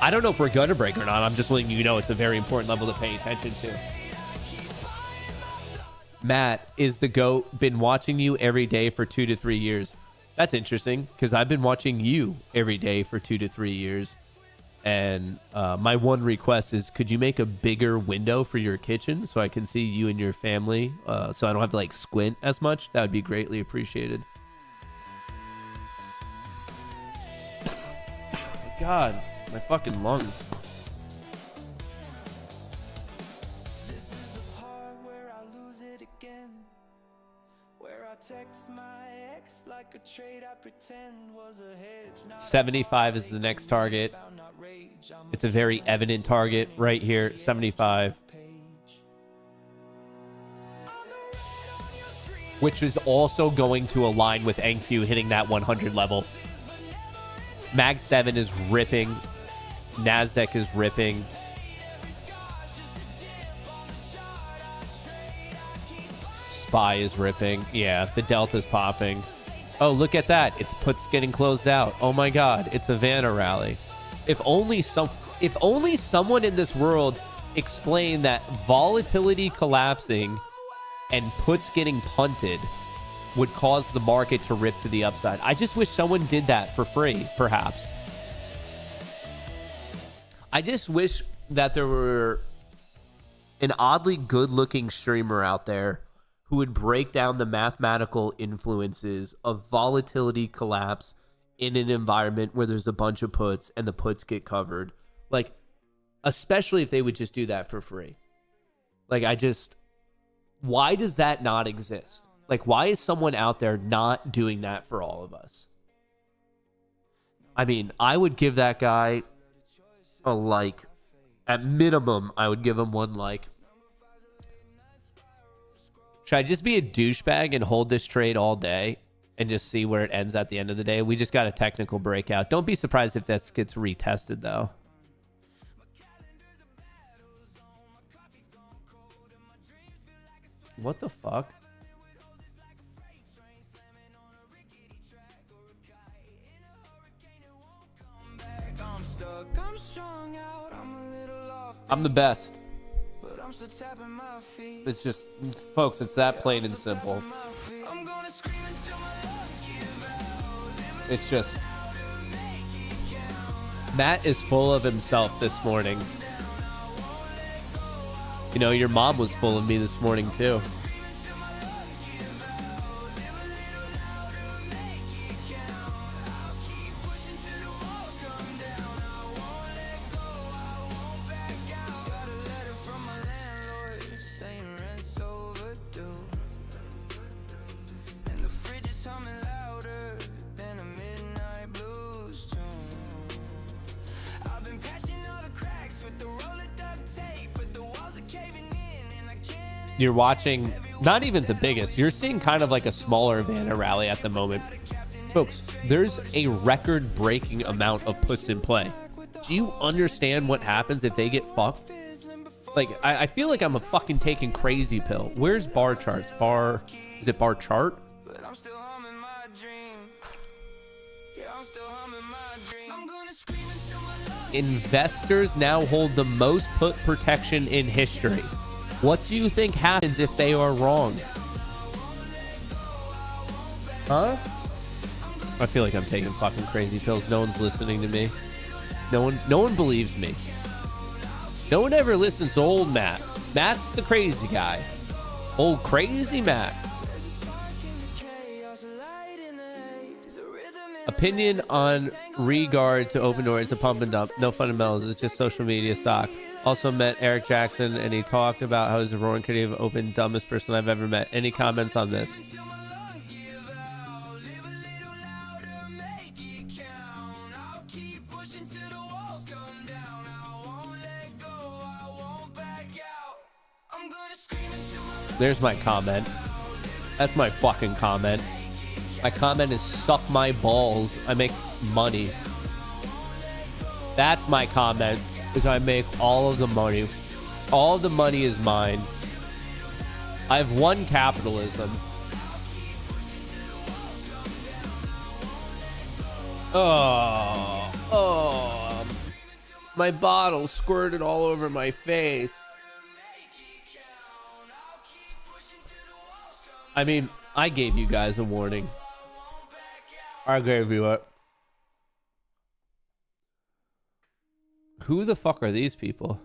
I don't know if we're going to break or not. I'm just letting you know it's a very important level to pay attention to. Matt, is the GOAT been watching you every day for 2 to 3 years? That's interesting because I've been watching you every day for 2 to 3 years. And my one request is, could you make a bigger window for your kitchen so I can see you and your family so I don't have to like squint as much? That would be greatly appreciated. God. My fucking lungs. This is the part where I lose it again. Where I text my ex like a trade I pretend was a hedge. 75 is the next target. It's a very evident target right here. 75. Which is also going to align with NQ hitting that 100 level. Mag 7 is ripping. NASDAQ is ripping. SPY is ripping. Yeah, the delta's popping. Oh, look at that. It's puts getting closed out. Oh my God, it's a vanna rally. If only someone in this world explained that volatility collapsing and puts getting punted would cause the market to rip to the upside. I just wish someone did that for free, perhaps. I just wish that there were an oddly good-looking streamer out there who would break down the mathematical influences of volatility collapse in an environment where there's a bunch of puts and the puts get covered. Like, especially if they would just do that for free. Like, why does that not exist? Like, why is someone out there not doing that for all of us? I mean, I would give that guy a like. At minimum, I would give him one like. Should I just be a douchebag and hold this trade all day and just see where it ends at the end of the day? We just got a technical breakout. Don't be surprised if this gets retested, though. What the fuck? I'm the best. It's just, folks, it's that plain and simple. It's just, Matt is full of himself this morning. You know, your mom was full of me this morning, too. You're watching not even the biggest. You're seeing kind of like a smaller vanna rally at the moment. Folks, there's a record-breaking amount of puts in play. Do you understand what happens if they get fucked? Like, I feel like I'm a fucking taking crazy pill. Where's bar charts? Is it bar chart? Investors now hold the most put protection in history. What do you think happens if they are wrong? Huh? I feel like I'm taking fucking crazy pills. No one's listening to me. No one believes me. No one ever listens to old Matt. Matt's the crazy guy. Old crazy Matt. Opinion on regard to open door. It's a pump and dump. No fundamentals. It's just social media stock. Also met Eric Jackson, and he talked about how he's a roaring creative, open, dumbest person I've ever met. Any comments on this? There's my comment. That's my fucking comment. My comment is suck my balls. I make money. That's my comment. Is I make all of the money. All the money is mine. I've won capitalism. Oh, my bottle squirted all over my face. I mean, I gave you guys a warning. I gave you it. Who the fuck are these people?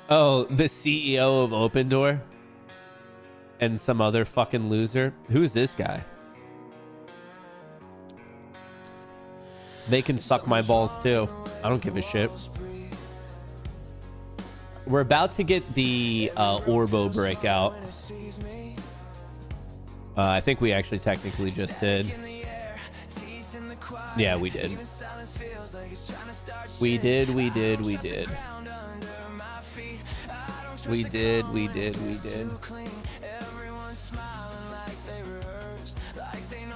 Oh, the CEO of Open Door? And some other fucking loser? Who's this guy? They can suck my balls too. I don't give a shit. We're about to get the Orbo breakout. I think we actually technically just did. Yeah, we did. We did.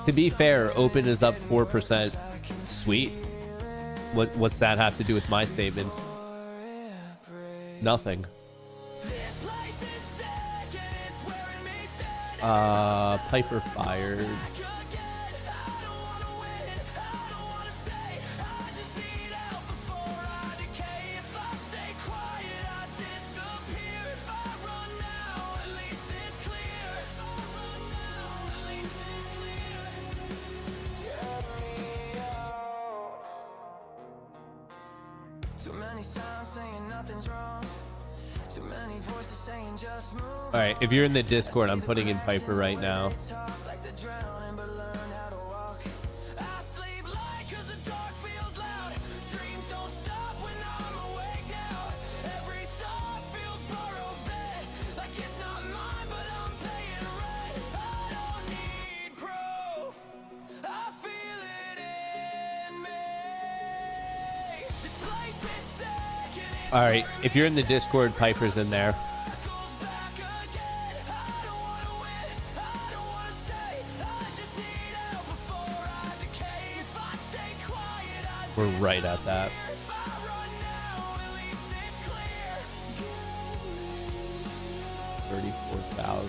To be fair, Open is up 4%. Sweet. What's that have to do with my statements? Nothing. Piper fired. Too many signs saying nothing's wrong. Too many voices saying just move. All right, if you're in the Discord, I'm putting in Piper right now. Like the drowning, but learn how to walk. I sleep light 'cause the dark feels loud. Dreams don't stop when I'm awake now. Every thought feels borrowed bed. Like it's not mine, but I'm paying rent. I don't need proof. I feel it in me. This place is sick and it's All right, if you're in the Discord, Piper's in there. We're right at that. 34,000.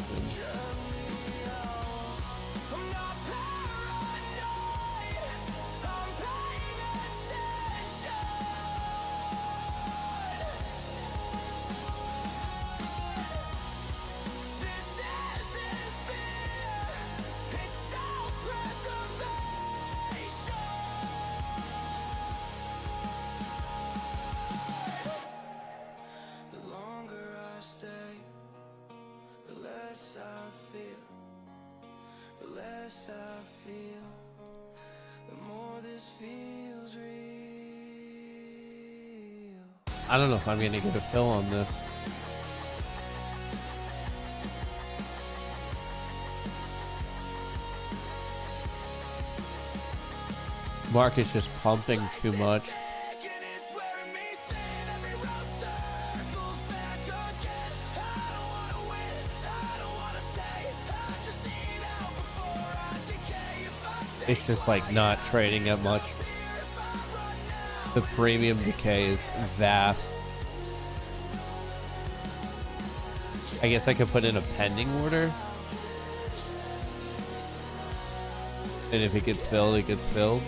I don't know if I'm going to get a fill on this. Market's just pumping too much. It's just like not trading at much. The premium decay is vast. I guess I could put in a pending order. And if it gets filled, it gets filled.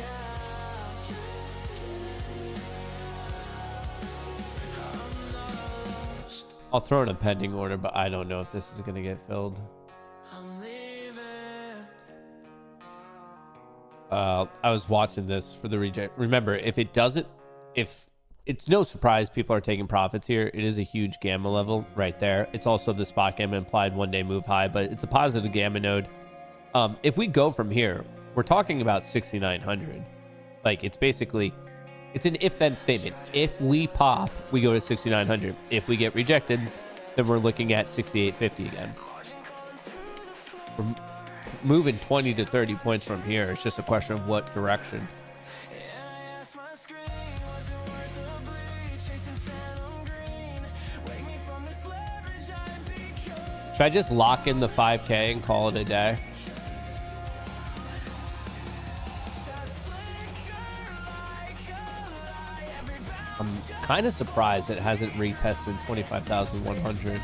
I'll throw in a pending order, but I don't know if this is going to get filled. I was watching this for the reject. Remember, if it's no surprise people are taking profits here. It is a huge gamma level right there. It's also the spot gamma implied one day move high, but it's a positive gamma node. If we go from here, we're talking about 6,900. Like it's an if-then statement. If we pop, we go to 6,900. If we get rejected, then we're looking at 6,850 again. We're moving 20 to 30 points from here. It's just a question of what direction. Should I just lock in the 5K and call it a day? I'm kind of surprised it hasn't retested 25,100.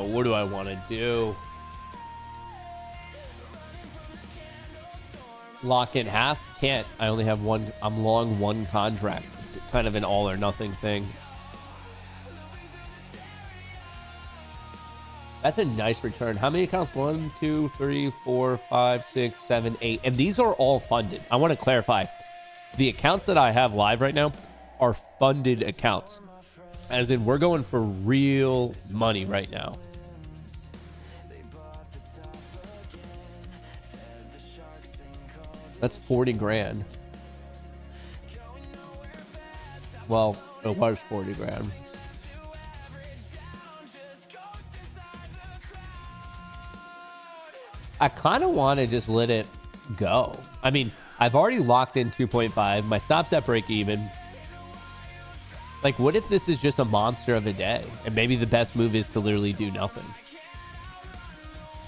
What do I want to do? Lock in half? Can't. I only have one. I'm long one contract. It's kind of an all or nothing thing. That's a nice return. How many accounts? 1, 2, 3, 4, 5, 6, 7, 8. And these are all funded. I want to clarify. The accounts that I have live right now are funded accounts. As in, we're going for real money right now. That's 40 grand. Well, it was 40 grand. I kind of want to just let it go. I mean, I've already locked in 2.5. My stop's at break even. Like, what if this is just a monster of a day? And maybe the best move is to literally do nothing.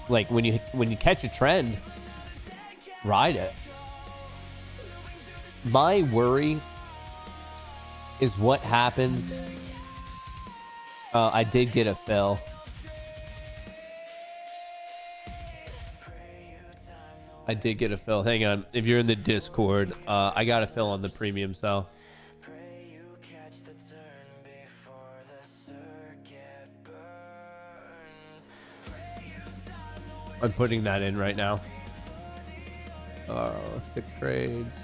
Like, when you catch a trend, ride it. My worry is what happens. I did get a fill. I did get a fill. Hang on. If you're in the Discord, I got a fill on the premium cell. I'm putting that in right now. Thick trades.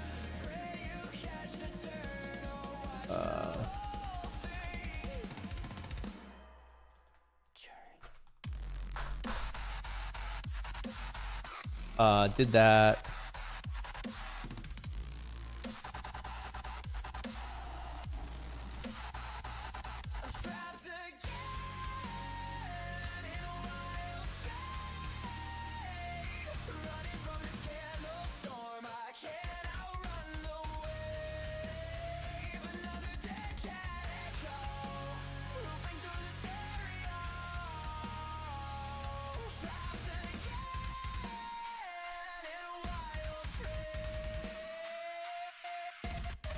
Did that.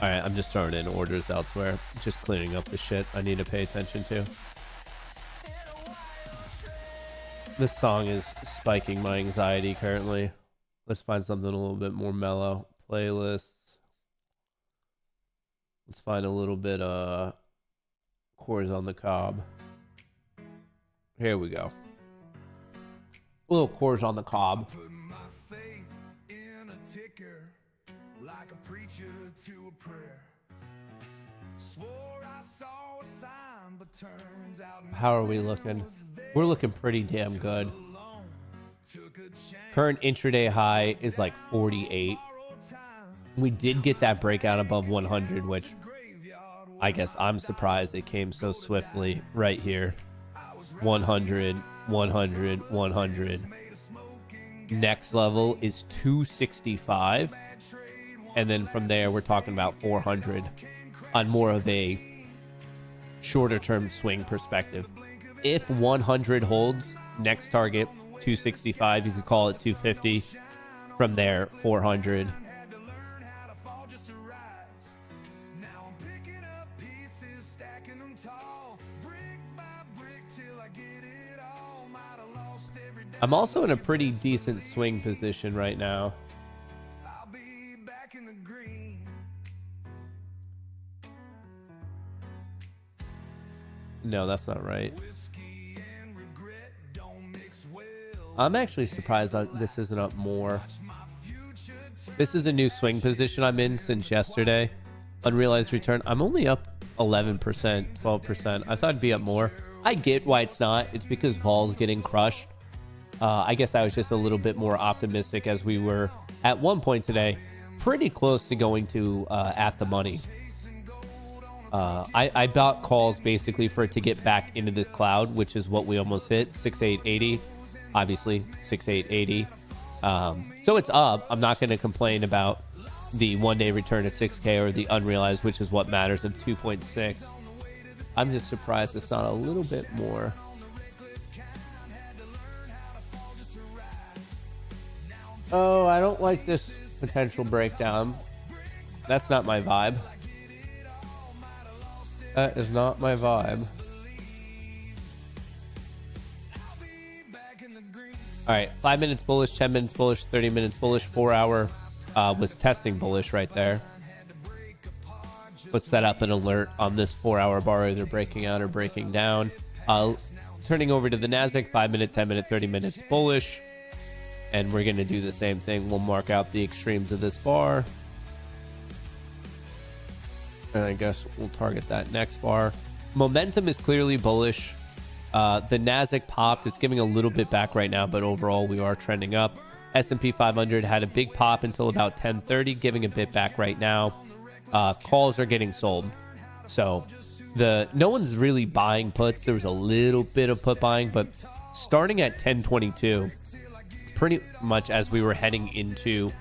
All right, I'm just throwing in orders elsewhere. Just cleaning up the shit I need to pay attention to. This song is spiking my anxiety currently. Let's find something a little bit more mellow. Playlists. Let's find a little bit Kohrs on the Cob. Here we go. A little Kohrs on the Cob. How are we looking? We're looking pretty damn good. Current intraday high is like 48. We did get that breakout above 100, which I guess I'm surprised it came so swiftly right here. 100, 100, 100. Next level is 265. And then from there, we're talking about 400 on more of a shorter term swing perspective. If 100 holds, next target 265, you could call it 250. From there, 400. I'm also in a pretty decent swing position right now. No, that's not right. I'm actually surprised this isn't up more. This is a new swing position I'm in since yesterday. Unrealized return. I'm only up 11%, 12%. I thought it'd be up more. I get why it's not. It's because vol's getting crushed. I guess I was just a little bit more optimistic as we were at one point today pretty close to going to at the money. I bought calls basically for it to get back into this cloud, which is what we almost hit, 6,880. Obviously, 6,880. So it's up. I'm not going to complain about the one-day return of 6K or the unrealized, which is what matters, of 2.6. I'm just surprised it's not a little bit more. Oh, I don't like this potential breakdown. That's not my vibe. That is not my vibe. All right, 5 minutes bullish, 10 minutes bullish, 30 minutes bullish, 4 hour was testing bullish right there. Let's set up an alert on this 4 hour bar, either breaking out or breaking down. Turning over to the NASDAQ, 5 minute, 10 minute, 30 minutes bullish. And we're going to do the same thing. We'll mark out the extremes of this bar. And I guess we'll target that next bar. Momentum is clearly bullish. The NASDAQ popped. It's giving a little bit back right now, but overall we are trending up. S&P 500 had a big pop until about 10:30, giving a bit back right now. Calls are getting sold. So no one's really buying puts. There was a little bit of put buying, but starting at 10:22, pretty much as we were heading into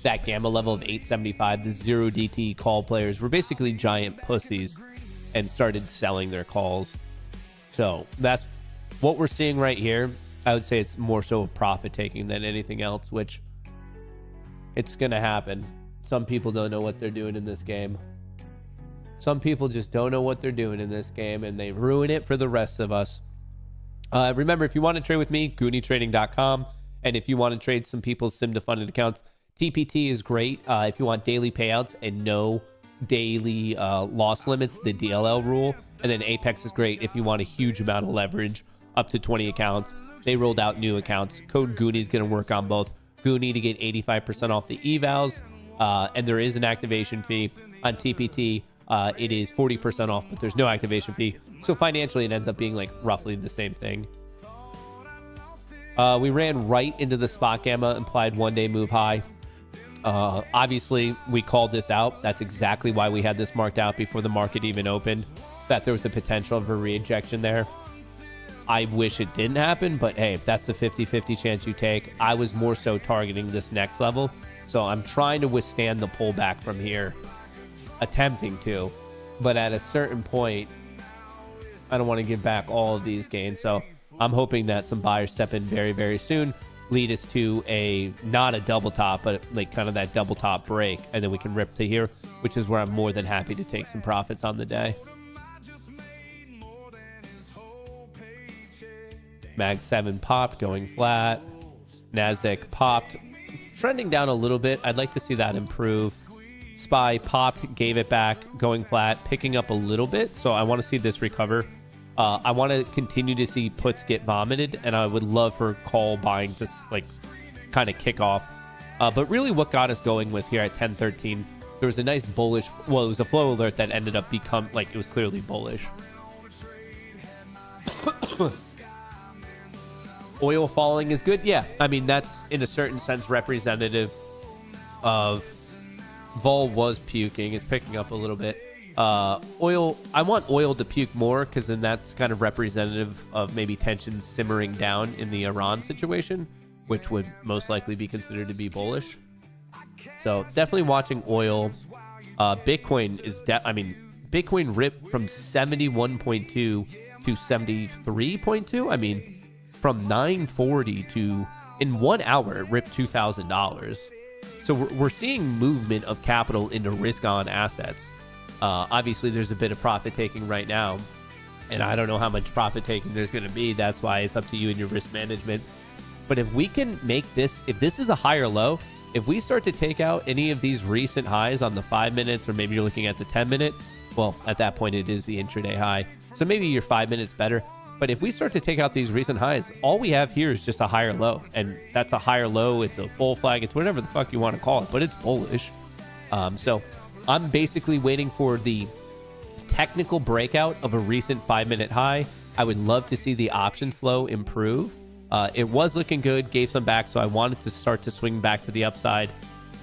that gamma level of 875, the 0 DT call players were basically giant pussies and started selling their calls. So that's what we're seeing right here. I would say it's more so profit taking than anything else, which it's going to happen. Some people don't know what they're doing in this game. Some people just don't know what they're doing in this game, and they ruin it for the rest of us. Remember, if you want to trade with me, GoonieTrading.com. And if you want to trade some people's sim-to-funded accounts, TPT is great. If you want daily payouts and no daily loss limits, the DLL rule. And then Apex is great if you want a huge amount of leverage, up to 20 accounts. They rolled out new accounts. Code Goonie is going to work on both. Goonie to get 85% off the evals. And there is an activation fee on TPT. It is 40% off, but there's no activation fee. So financially, it ends up being like roughly the same thing. We ran right into the spot gamma implied one-day move high. Obviously, we called this out. That's exactly why we had this marked out before the market even opened, that there was the potential of a rejection there. I wish it didn't happen, but hey, if that's the 50-50 chance you take, I was more so targeting this next level. So I'm trying to withstand the pullback from here, attempting to, but at a certain point, I don't want to give back all of these gains. So I'm hoping that some buyers step in very, very soon, lead us to not a double top, but like kind of that double top break. And then we can rip to here, which is where I'm more than happy to take some profits on the day. Mag 7 popped, going flat. NASDAQ popped, trending down a little bit. I'd like to see that improve. SPY popped, gave it back, going flat, picking up a little bit. So I want to see this recover. I want to continue to see puts get vomited, and I would love for call buying to like kind of kick off. But really what got us going was here at 10:13. There was a nice bullish, well, it was a flow alert that ended up it was clearly bullish. Oil falling is good. Yeah, I mean, that's in a certain sense representative of vol was puking. It's picking up a little bit. Oil, I want oil to puke more because then that's kind of representative of maybe tensions simmering down in the Iran situation, which would most likely be considered to be bullish. So definitely watching oil. Bitcoin is, Bitcoin ripped from 71.2 to 73.2. I mean, from 940 to, in 1 hour, it ripped $2,000. So we're seeing movement of capital into risk-on assets. Obviously, there's a bit of profit taking right now, and I don't know how much profit taking there's going to be. That's why it's up to you and your risk management. But if we can make this, if this is a higher low, if we start to take out any of these recent highs on the 5 minutes, or maybe you're looking at the 10 minute, well, at that point, it is the intraday high. So maybe your 5 minutes better. But if we start to take out these recent highs, all we have here is just a higher low. And that's a higher low. It's a bull flag. It's whatever the fuck you want to call it, but it's bullish. So I'm basically waiting for the technical breakout of a recent 5 minute high. I would love to see the options flow improve. It was looking good, gave some back, so I wanted to start to swing back to the upside.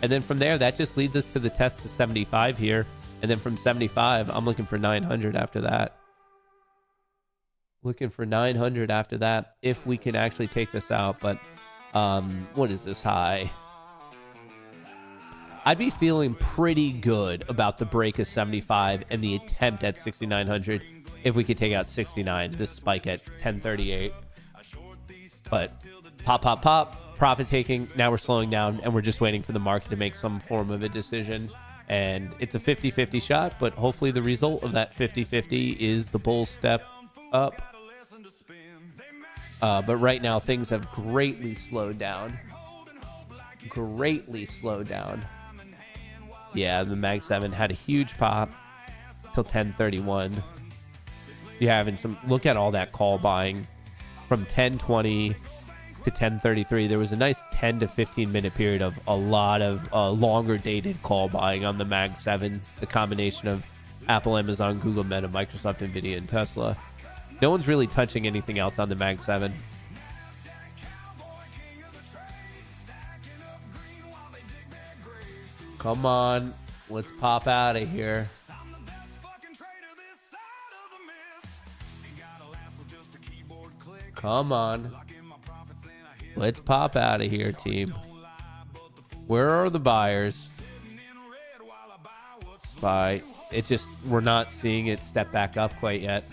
And then from there, that just leads us to the test to 75 here. And then from 75, I'm looking for 900 after that. Looking for 900 after that, if we can actually take this out. But what is this high? I'd be feeling pretty good about the break of 75 and the attempt at 6,900 if we could take out 69, this spike at 1038. But pop, profit taking. Now we're slowing down and we're just waiting for the market to make some form of a decision. And it's a 50-50 shot, but hopefully the result of that 50-50 is the bull step up. But right now, things have greatly slowed down. Yeah, the Mag 7 had a huge pop till 10:31. You're having some, look at all that call buying from 10:20 to 10:33. There was a nice 10 to 15 minute period of a lot of longer dated call buying on the Mag 7, the combination of Apple, Amazon, Google, Meta, Microsoft, Nvidia, and Tesla. No one's really touching anything else on the Mag 7. Come on, let's pop out of here. Come on. Let's pop out of here, team. Where are the buyers? SPY. It just, we're not seeing it step back up quite yet.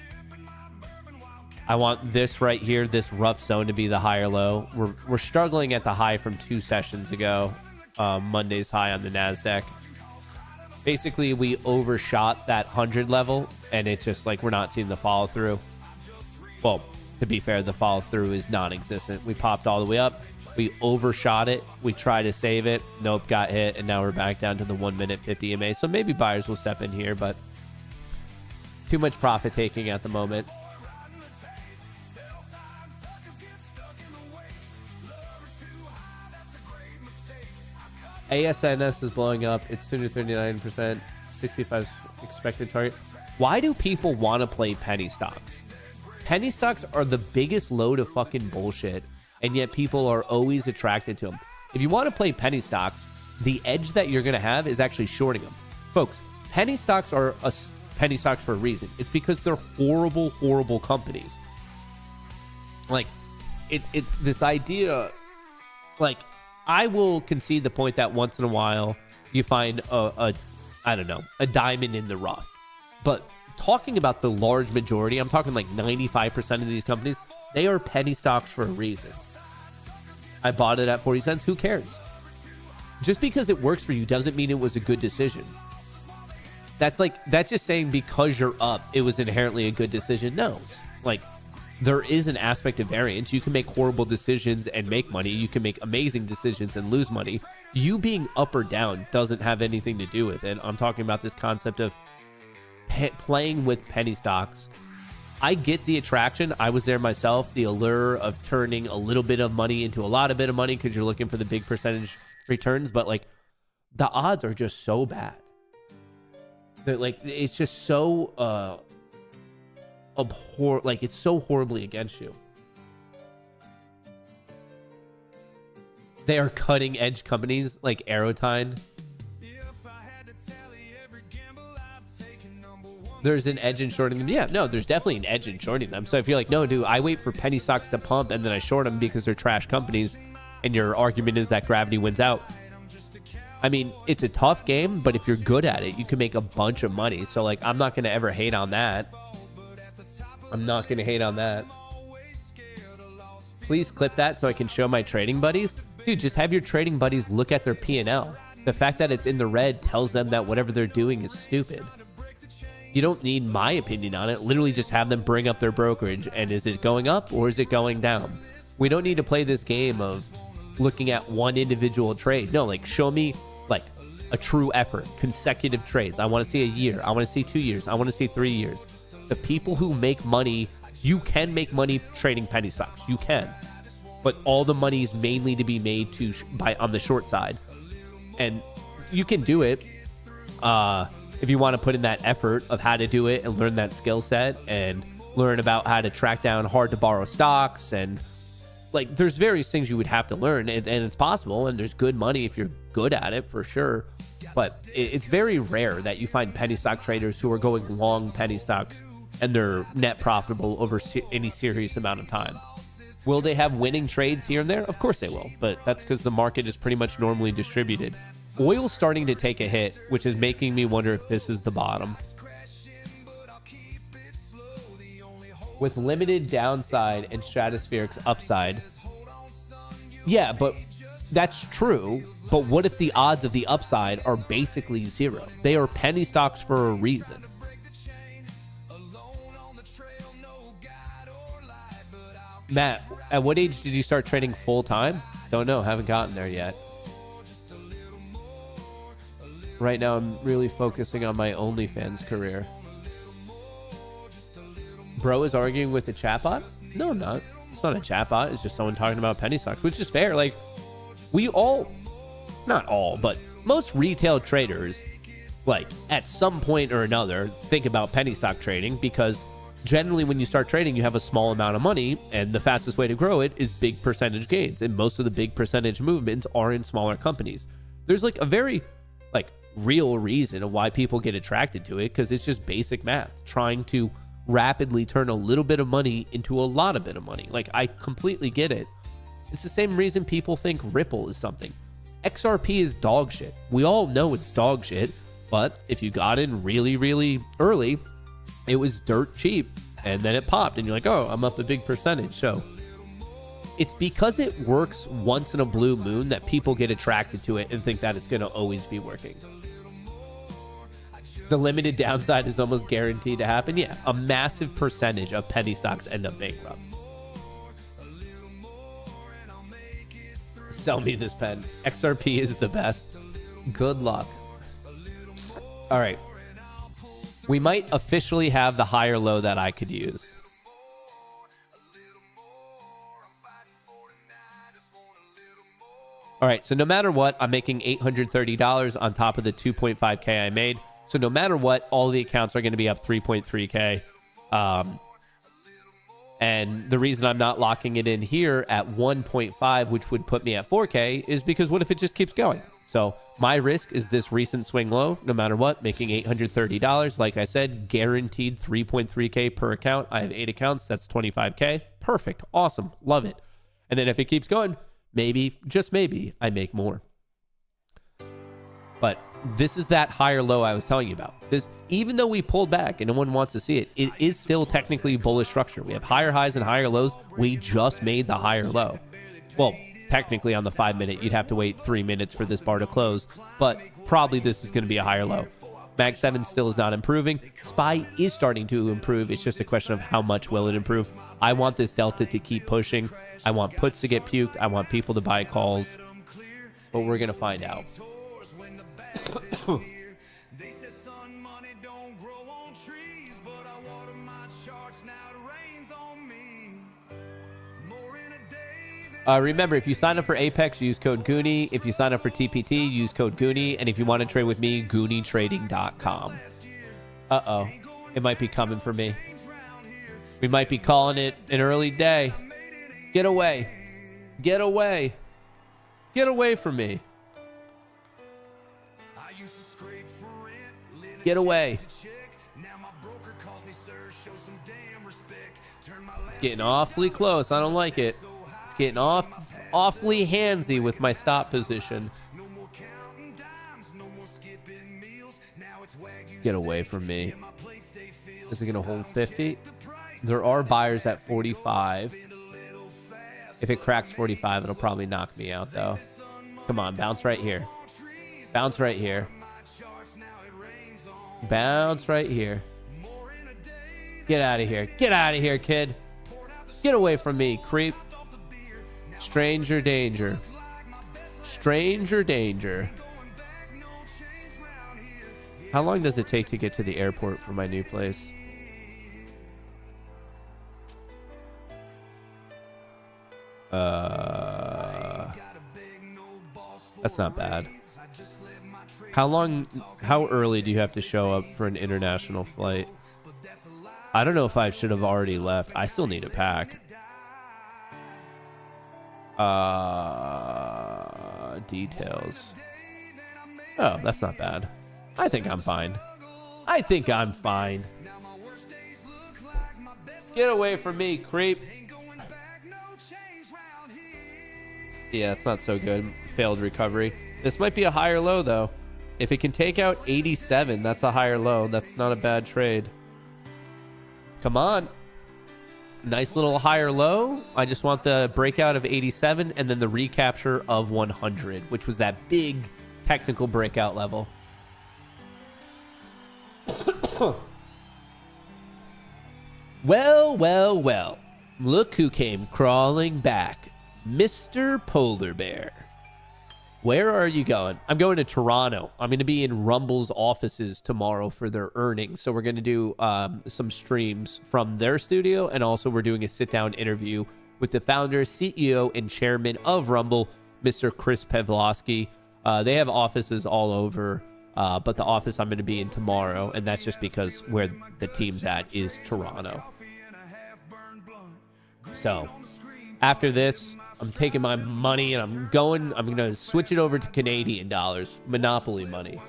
I want this right here, this rough zone, to be the higher low. We're struggling at the high from 2 sessions ago. Monday's high on the NASDAQ. Basically, we overshot that 100 level, and it's just like we're not seeing the follow through. Well, to be fair, the follow through is non-existent. We popped all the way up. We overshot it. We tried to save it. Nope, got hit, and now we're back down to the 1 minute 50 EMA. So maybe buyers will step in here, but too much profit taking at the moment. ASNS is blowing up. It's 239%, 65 expected target. Why do people want to play penny stocks? Penny stocks are the biggest load of fucking bullshit, and yet people are always attracted to them. If you want to play penny stocks, the edge that you're going to have is actually shorting them. Folks, penny stocks are penny stocks for a reason. It's because they're horrible, horrible companies. Like, it's this idea, like, I will concede the point that once in a while you find a diamond in the rough. But talking about the large majority, I'm talking like 95% of these companies, they are penny stocks for a reason. I bought it at 40 cents. Who cares? Just because it works for you doesn't mean it was a good decision. That's just saying because you're up, it was inherently a good decision. No, like, there is an aspect of variance. You can make horrible decisions and make money. You can make amazing decisions and lose money. You being up or down doesn't have anything to do with it. I'm talking about this concept of playing with penny stocks. I get the attraction. I was there myself. The allure of turning a little bit of money into a lot of bit of money because you're looking for the big percentage returns. But like, the odds are just so bad. That, like, it's just so it's so horribly against you. They are cutting edge companies like Aerotine. There's an edge in shorting them. Yeah, no, there's definitely an edge in shorting them. So if you're like, no, dude, I wait for penny stocks to pump and then I short them because they're trash companies, and your argument is that gravity wins out. I mean, it's a tough game, but if you're good at it, you can make a bunch of money. So, like, I'm not going to ever hate on that. I'm not going to hate on that. Please clip that so I can show my trading buddies. Dude, just have your trading buddies look at their P&L. The fact that it's in the red tells them that whatever they're doing is stupid. You don't need my opinion on it. Literally just have them bring up their brokerage, and is it going up or is it going down? We don't need to play this game of looking at one individual trade. No, like, show me like a true effort, consecutive trades. I want to see a year. I want to see 2 years. I want to see 3 years. The people who make money, you can make money trading penny stocks. You can. But all the money is mainly to be made on the short side. And you can do it if you want to put in that effort of how to do it and learn that skill set and learn about how to track down hard to borrow stocks. And like, there's various things you would have to learn, and it's possible. And there's good money if you're good at it, for sure. But it's very rare that you find penny stock traders who are going long penny stocks and they're net profitable over any serious amount of time. Will they have winning trades here and there? Of course they will, but that's because the market is pretty much normally distributed. Oil's starting to take a hit, which is making me wonder if this is the bottom. With limited downside and stratospheric upside. Yeah, but that's true. But what if the odds of the upside are basically zero? They are penny stocks for a reason. Matt, at what age did you start trading full time? Don't know. Haven't gotten there yet. Right now, I'm really focusing on my OnlyFans career. Bro is arguing with the chatbot? No, I'm not. It's not a chatbot. It's just someone talking about penny stocks, which is fair. Like, we all, not all, but most retail traders, like, at some point or another, think about penny stock trading, because generally when you start trading, you have a small amount of money, and the fastest way to grow it is big percentage gains. And most of the big percentage movements are in smaller companies. There's like a very like real reason of why people get attracted to it, because it's just basic math, trying to rapidly turn a little bit of money into a lot of bit of money. Like, I completely get it. It's the same reason people think Ripple is something. XRP is dog shit. We all know it's dog shit, but if you got in really, really early, it was dirt cheap, and then it popped, and you're like, oh, I'm up a big percentage. So it's because it works once in a blue moon that people get attracted to it and think that it's going to always be working. The limited downside is almost guaranteed to happen. Yeah, a massive percentage of penny stocks end up bankrupt. Sell me this pen. XRP is the best. Good luck. All right. We might officially have the higher low that I could use. All right, so no matter what, I'm making $830 on top of the 2.5K I made. So no matter what, all the accounts are going to be up 3.3K. And the reason I'm not locking it in here at 1.5, which would put me at 4K, is because what if it just keeps going? So my risk is this recent swing low, no matter what, making $830. Like I said, guaranteed 3.3K per account. I have 8 accounts. That's 25K. Perfect. Awesome. Love it. And then if it keeps going, maybe, just maybe, I make more. But this is that higher low I was telling you about. This, even though we pulled back and no one wants to see it, it is still technically bullish structure. We have higher highs and higher lows. We just made the higher low. Well, technically on the 5 minute, you'd have to wait 3 minutes for this bar to close, but probably this is going to be a higher low. Mag 7 still is not improving. SPY is starting to improve. It's just a question of how much will it improve. I want this delta to keep pushing. I want puts to get puked. I want people to buy calls, but we're going to find out. Remember, if you sign up for Apex, use code Goonie. If you sign up for TPT, use code Goonie. And if you want to trade with me, GoonieTrading.com. Uh-oh. It might be coming for me. We might be calling it an early day. Get away. Get away. Get away from me. Get away. It's getting awfully close. I don't like it. It's getting awfully handsy with my stop position. Get away from me. Is it going to hold 50? There are buyers at 45. If it cracks 45, it'll probably knock me out, though. Come on, bounce right here. Bounce right here. Bounce right here. Get out of here. Get out of here, kid. Get away from me, creep. Stranger danger. Stranger danger. How long does it take to get to the airport for my new place? That's not bad. How early do you have to show up for an international flight? I don't know if I should have already left. I still need to pack. Details. Oh, that's not bad. I think I'm fine. I think I'm fine. Get away from me, creep. Yeah, it's not so good. Failed recovery. This might be a higher low, though. If it can take out 87, that's a higher low. That's not a bad trade. Come on. Nice little higher low. I just want the breakout of 87 and then the recapture of 100, which was that big technical breakout level. Well, well, well. Look who came crawling back. Mr. Polar Bear. Where are you going? I'm going to Toronto. I'm going to be in Rumble's offices tomorrow for their earnings. So we're going to do some streams from their studio. And also we're doing a sit-down interview with the founder, CEO, and chairman of Rumble, Mr. Chris Pavlovsky. They have offices all over, but the office I'm going to be in tomorrow, and that's just because where the team's at is Toronto. So after this, I'm taking my money and I'm going to switch it over to Canadian dollars. Monopoly money.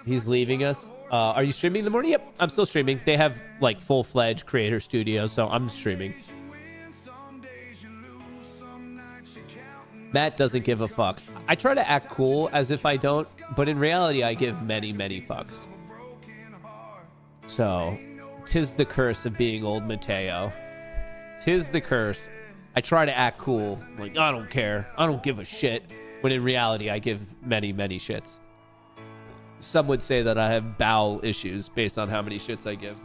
He's leaving us. Are you streaming in the morning? Yep, I'm still streaming. They have like full-fledged creator studio, so I'm streaming. Matt doesn't give a fuck. I try to act cool as if I don't, but in reality, I give many, many fucks. So, 'tis the curse of being old Mateo. 'Tis the curse. I try to act cool. Like, I don't care. I don't give a shit. When in reality, I give many, many shits. some would say that I have bowel issues based on how many shits I give.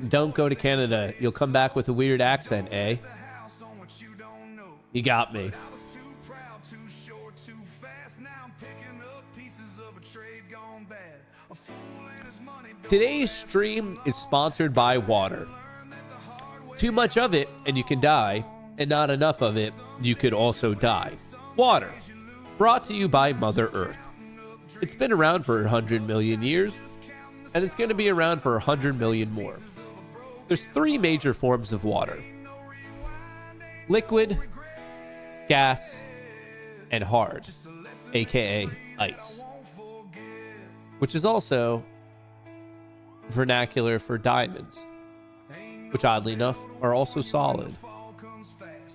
Don't go to Canada. You'll come back with a weird accent, eh? You got me. Today's stream is sponsored by water. Too much of it and you can die, and not enough of it, you could also die. Water, brought to you by Mother Earth. It's been around for 100 million years, and it's going to be around for 100 million more. There's three major forms of water: liquid, gas, and hard, aka ice, which is also vernacular for diamonds, which oddly enough are also solid.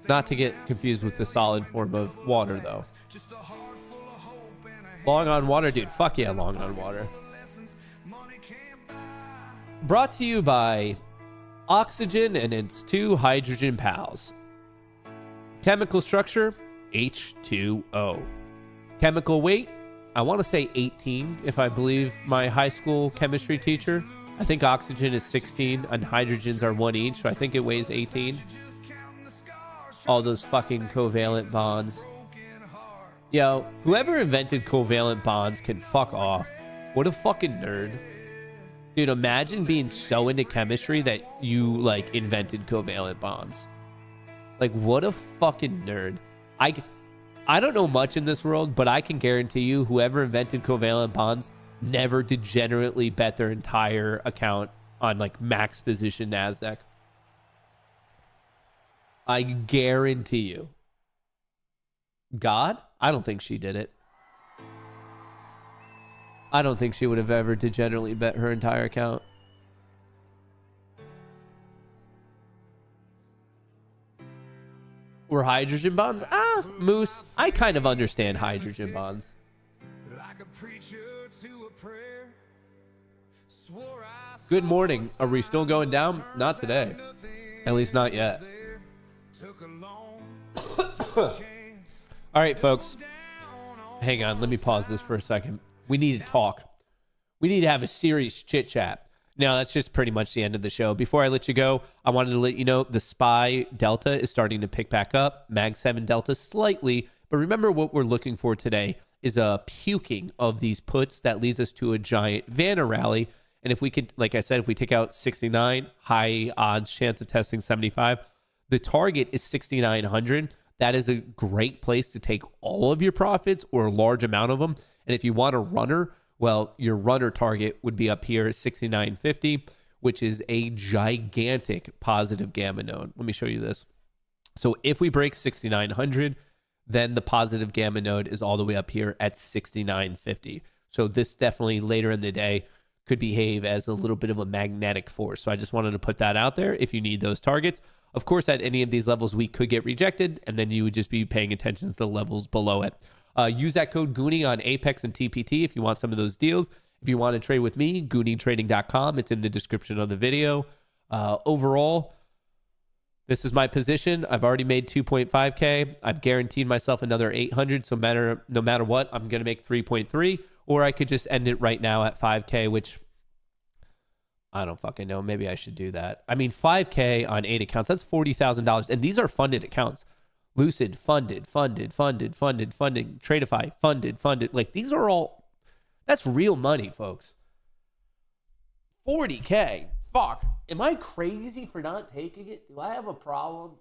Not to get confused with the solid form of water, though. Long on water, dude. Fuck yeah, long on water. Brought to you by oxygen and its two hydrogen pals. Chemical structure, H2O. Chemical weight, I want to say 18, if I believe my high school chemistry teacher. I think oxygen is 16 and hydrogens are 1 each, so I think it weighs 18. All those fucking covalent bonds. Yo, whoever invented covalent bonds can fuck off. What a fucking nerd. Dude, imagine being so into chemistry that you, like, invented covalent bonds. Like, what a fucking nerd. I don't know much in this world, but I can guarantee you whoever invented covalent bonds never degenerately bet their entire account on, like, max position NASDAQ. I guarantee you. God? I don't think she did it. I don't think she would have ever degenerately bet her entire account. Were hydrogen bonds? Moose, I kind of understand hydrogen bonds. Good morning. Are we still going down? Not today. At least not yet. All right, folks. Hang on. Let me pause this for a second. We need to talk. We need to have a serious chit chat. Now, that's just pretty much the end of the show. Before I let you go, I wanted to let you know the SPY Delta is starting to pick back up. Mag 7 Delta slightly. But remember, what we're looking for today is a puking of these puts that leads us to a giant vanna rally. And if we could, like I said, if we take out 69, high odds chance of testing 75, the target is 6,900. That is a great place to take all of your profits or a large amount of them. And if you want a runner, well, your runner target would be up here at 6,950, which is a gigantic positive gamma node. Let me show you this. So if we break 6,900, then the positive gamma node is all the way up here at 6,950. So this definitely later in the day could behave as a little bit of a magnetic force. So I just wanted to put that out there if you need those targets. Of course, at any of these levels, we could get rejected, and then you would just be paying attention to the levels below it. Use that code Goonie on Apex and TPT if you want some of those deals. If you want to trade with me, GoonieTrading.com. It's in the description of the video. Overall, this is my position. I've already made 2.5K. I've guaranteed myself another 800. So no matter what, I'm going to make 3.3. Or I could just end it right now at 5K, which I don't fucking know. Maybe I should do that. I mean, 5K on 8 accounts, that's $40,000. And these are funded accounts. Lucid, funded. Tradeify, funded. Like, these are all, that's real money, folks. 40K. Fuck. Am I crazy for not taking it? Do I have a problem?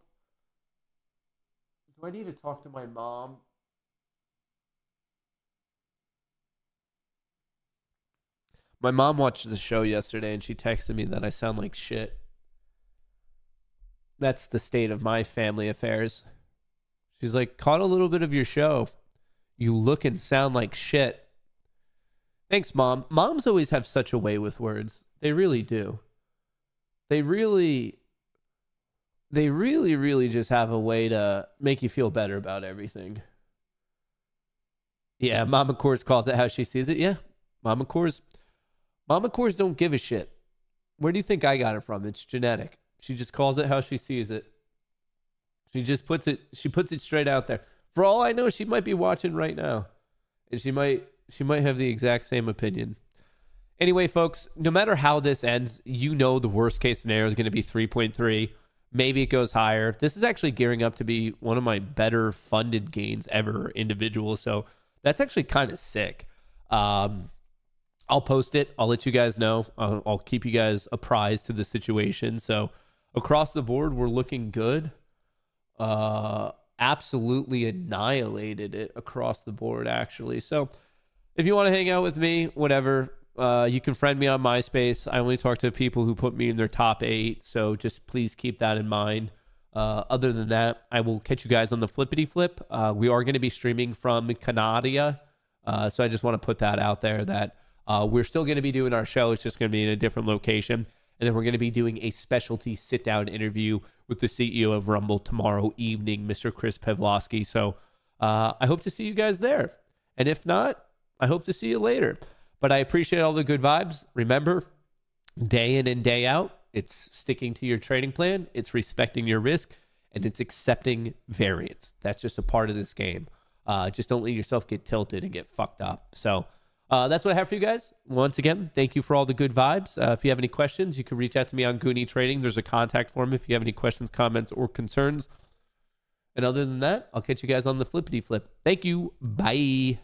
Do I need to talk to my mom? My mom watched the show yesterday and she texted me that I sound like shit. That's the state of my family affairs. She's like, caught a little bit of your show. You look and sound like shit. Thanks, Mom. Moms always have such a way with words. They really do. They really just have a way to make you feel better about everything. Yeah, Mama Kohrs calls it how she sees it. Yeah, Mama Kohrs don't give a shit. Where do you think I got it from? It's genetic. She just calls it how she sees it. She puts it straight out there. For all I know, she might be watching right now, and she might have the exact same opinion. Anyway, folks, no matter how this ends, the worst case scenario is going to be 3.3. Maybe it goes higher. This is actually gearing up to be one of my better funded gains ever individual. So that's actually kind of sick. I'll post it. I'll let you guys know. I'll keep you guys apprised to the situation. So across the board, we're looking good. Absolutely annihilated it across the board, actually. So if you want to hang out with me, whatever, you can friend me on MySpace. I only talk to people who put me in their top 8, so just please keep that in mind. Other than that, I will catch you guys on the flippity flip. We are going to be streaming from Canada, so I just want to put that out there that we're still going to be doing our show. It's just going to be in a different location, and then we're going to be doing a specialty sit-down interview with the CEO of Rumble tomorrow evening, Mr. Chris Pavlovsky. So I hope to see you guys there, and if not, I hope to see you later. But I appreciate all the good vibes. Remember, day in and day out, it's sticking to your trading plan, it's respecting your risk, and it's accepting variance. That's just a part of this game. Just don't let yourself get tilted and get fucked up. So that's what I have for you guys. Once again, thank you for all the good vibes. If you have any questions, you can reach out to me on Goonie Trading. There's a contact form if you have any questions, comments, or concerns. And other than that, I'll catch you guys on the flippity flip. Thank you. Bye.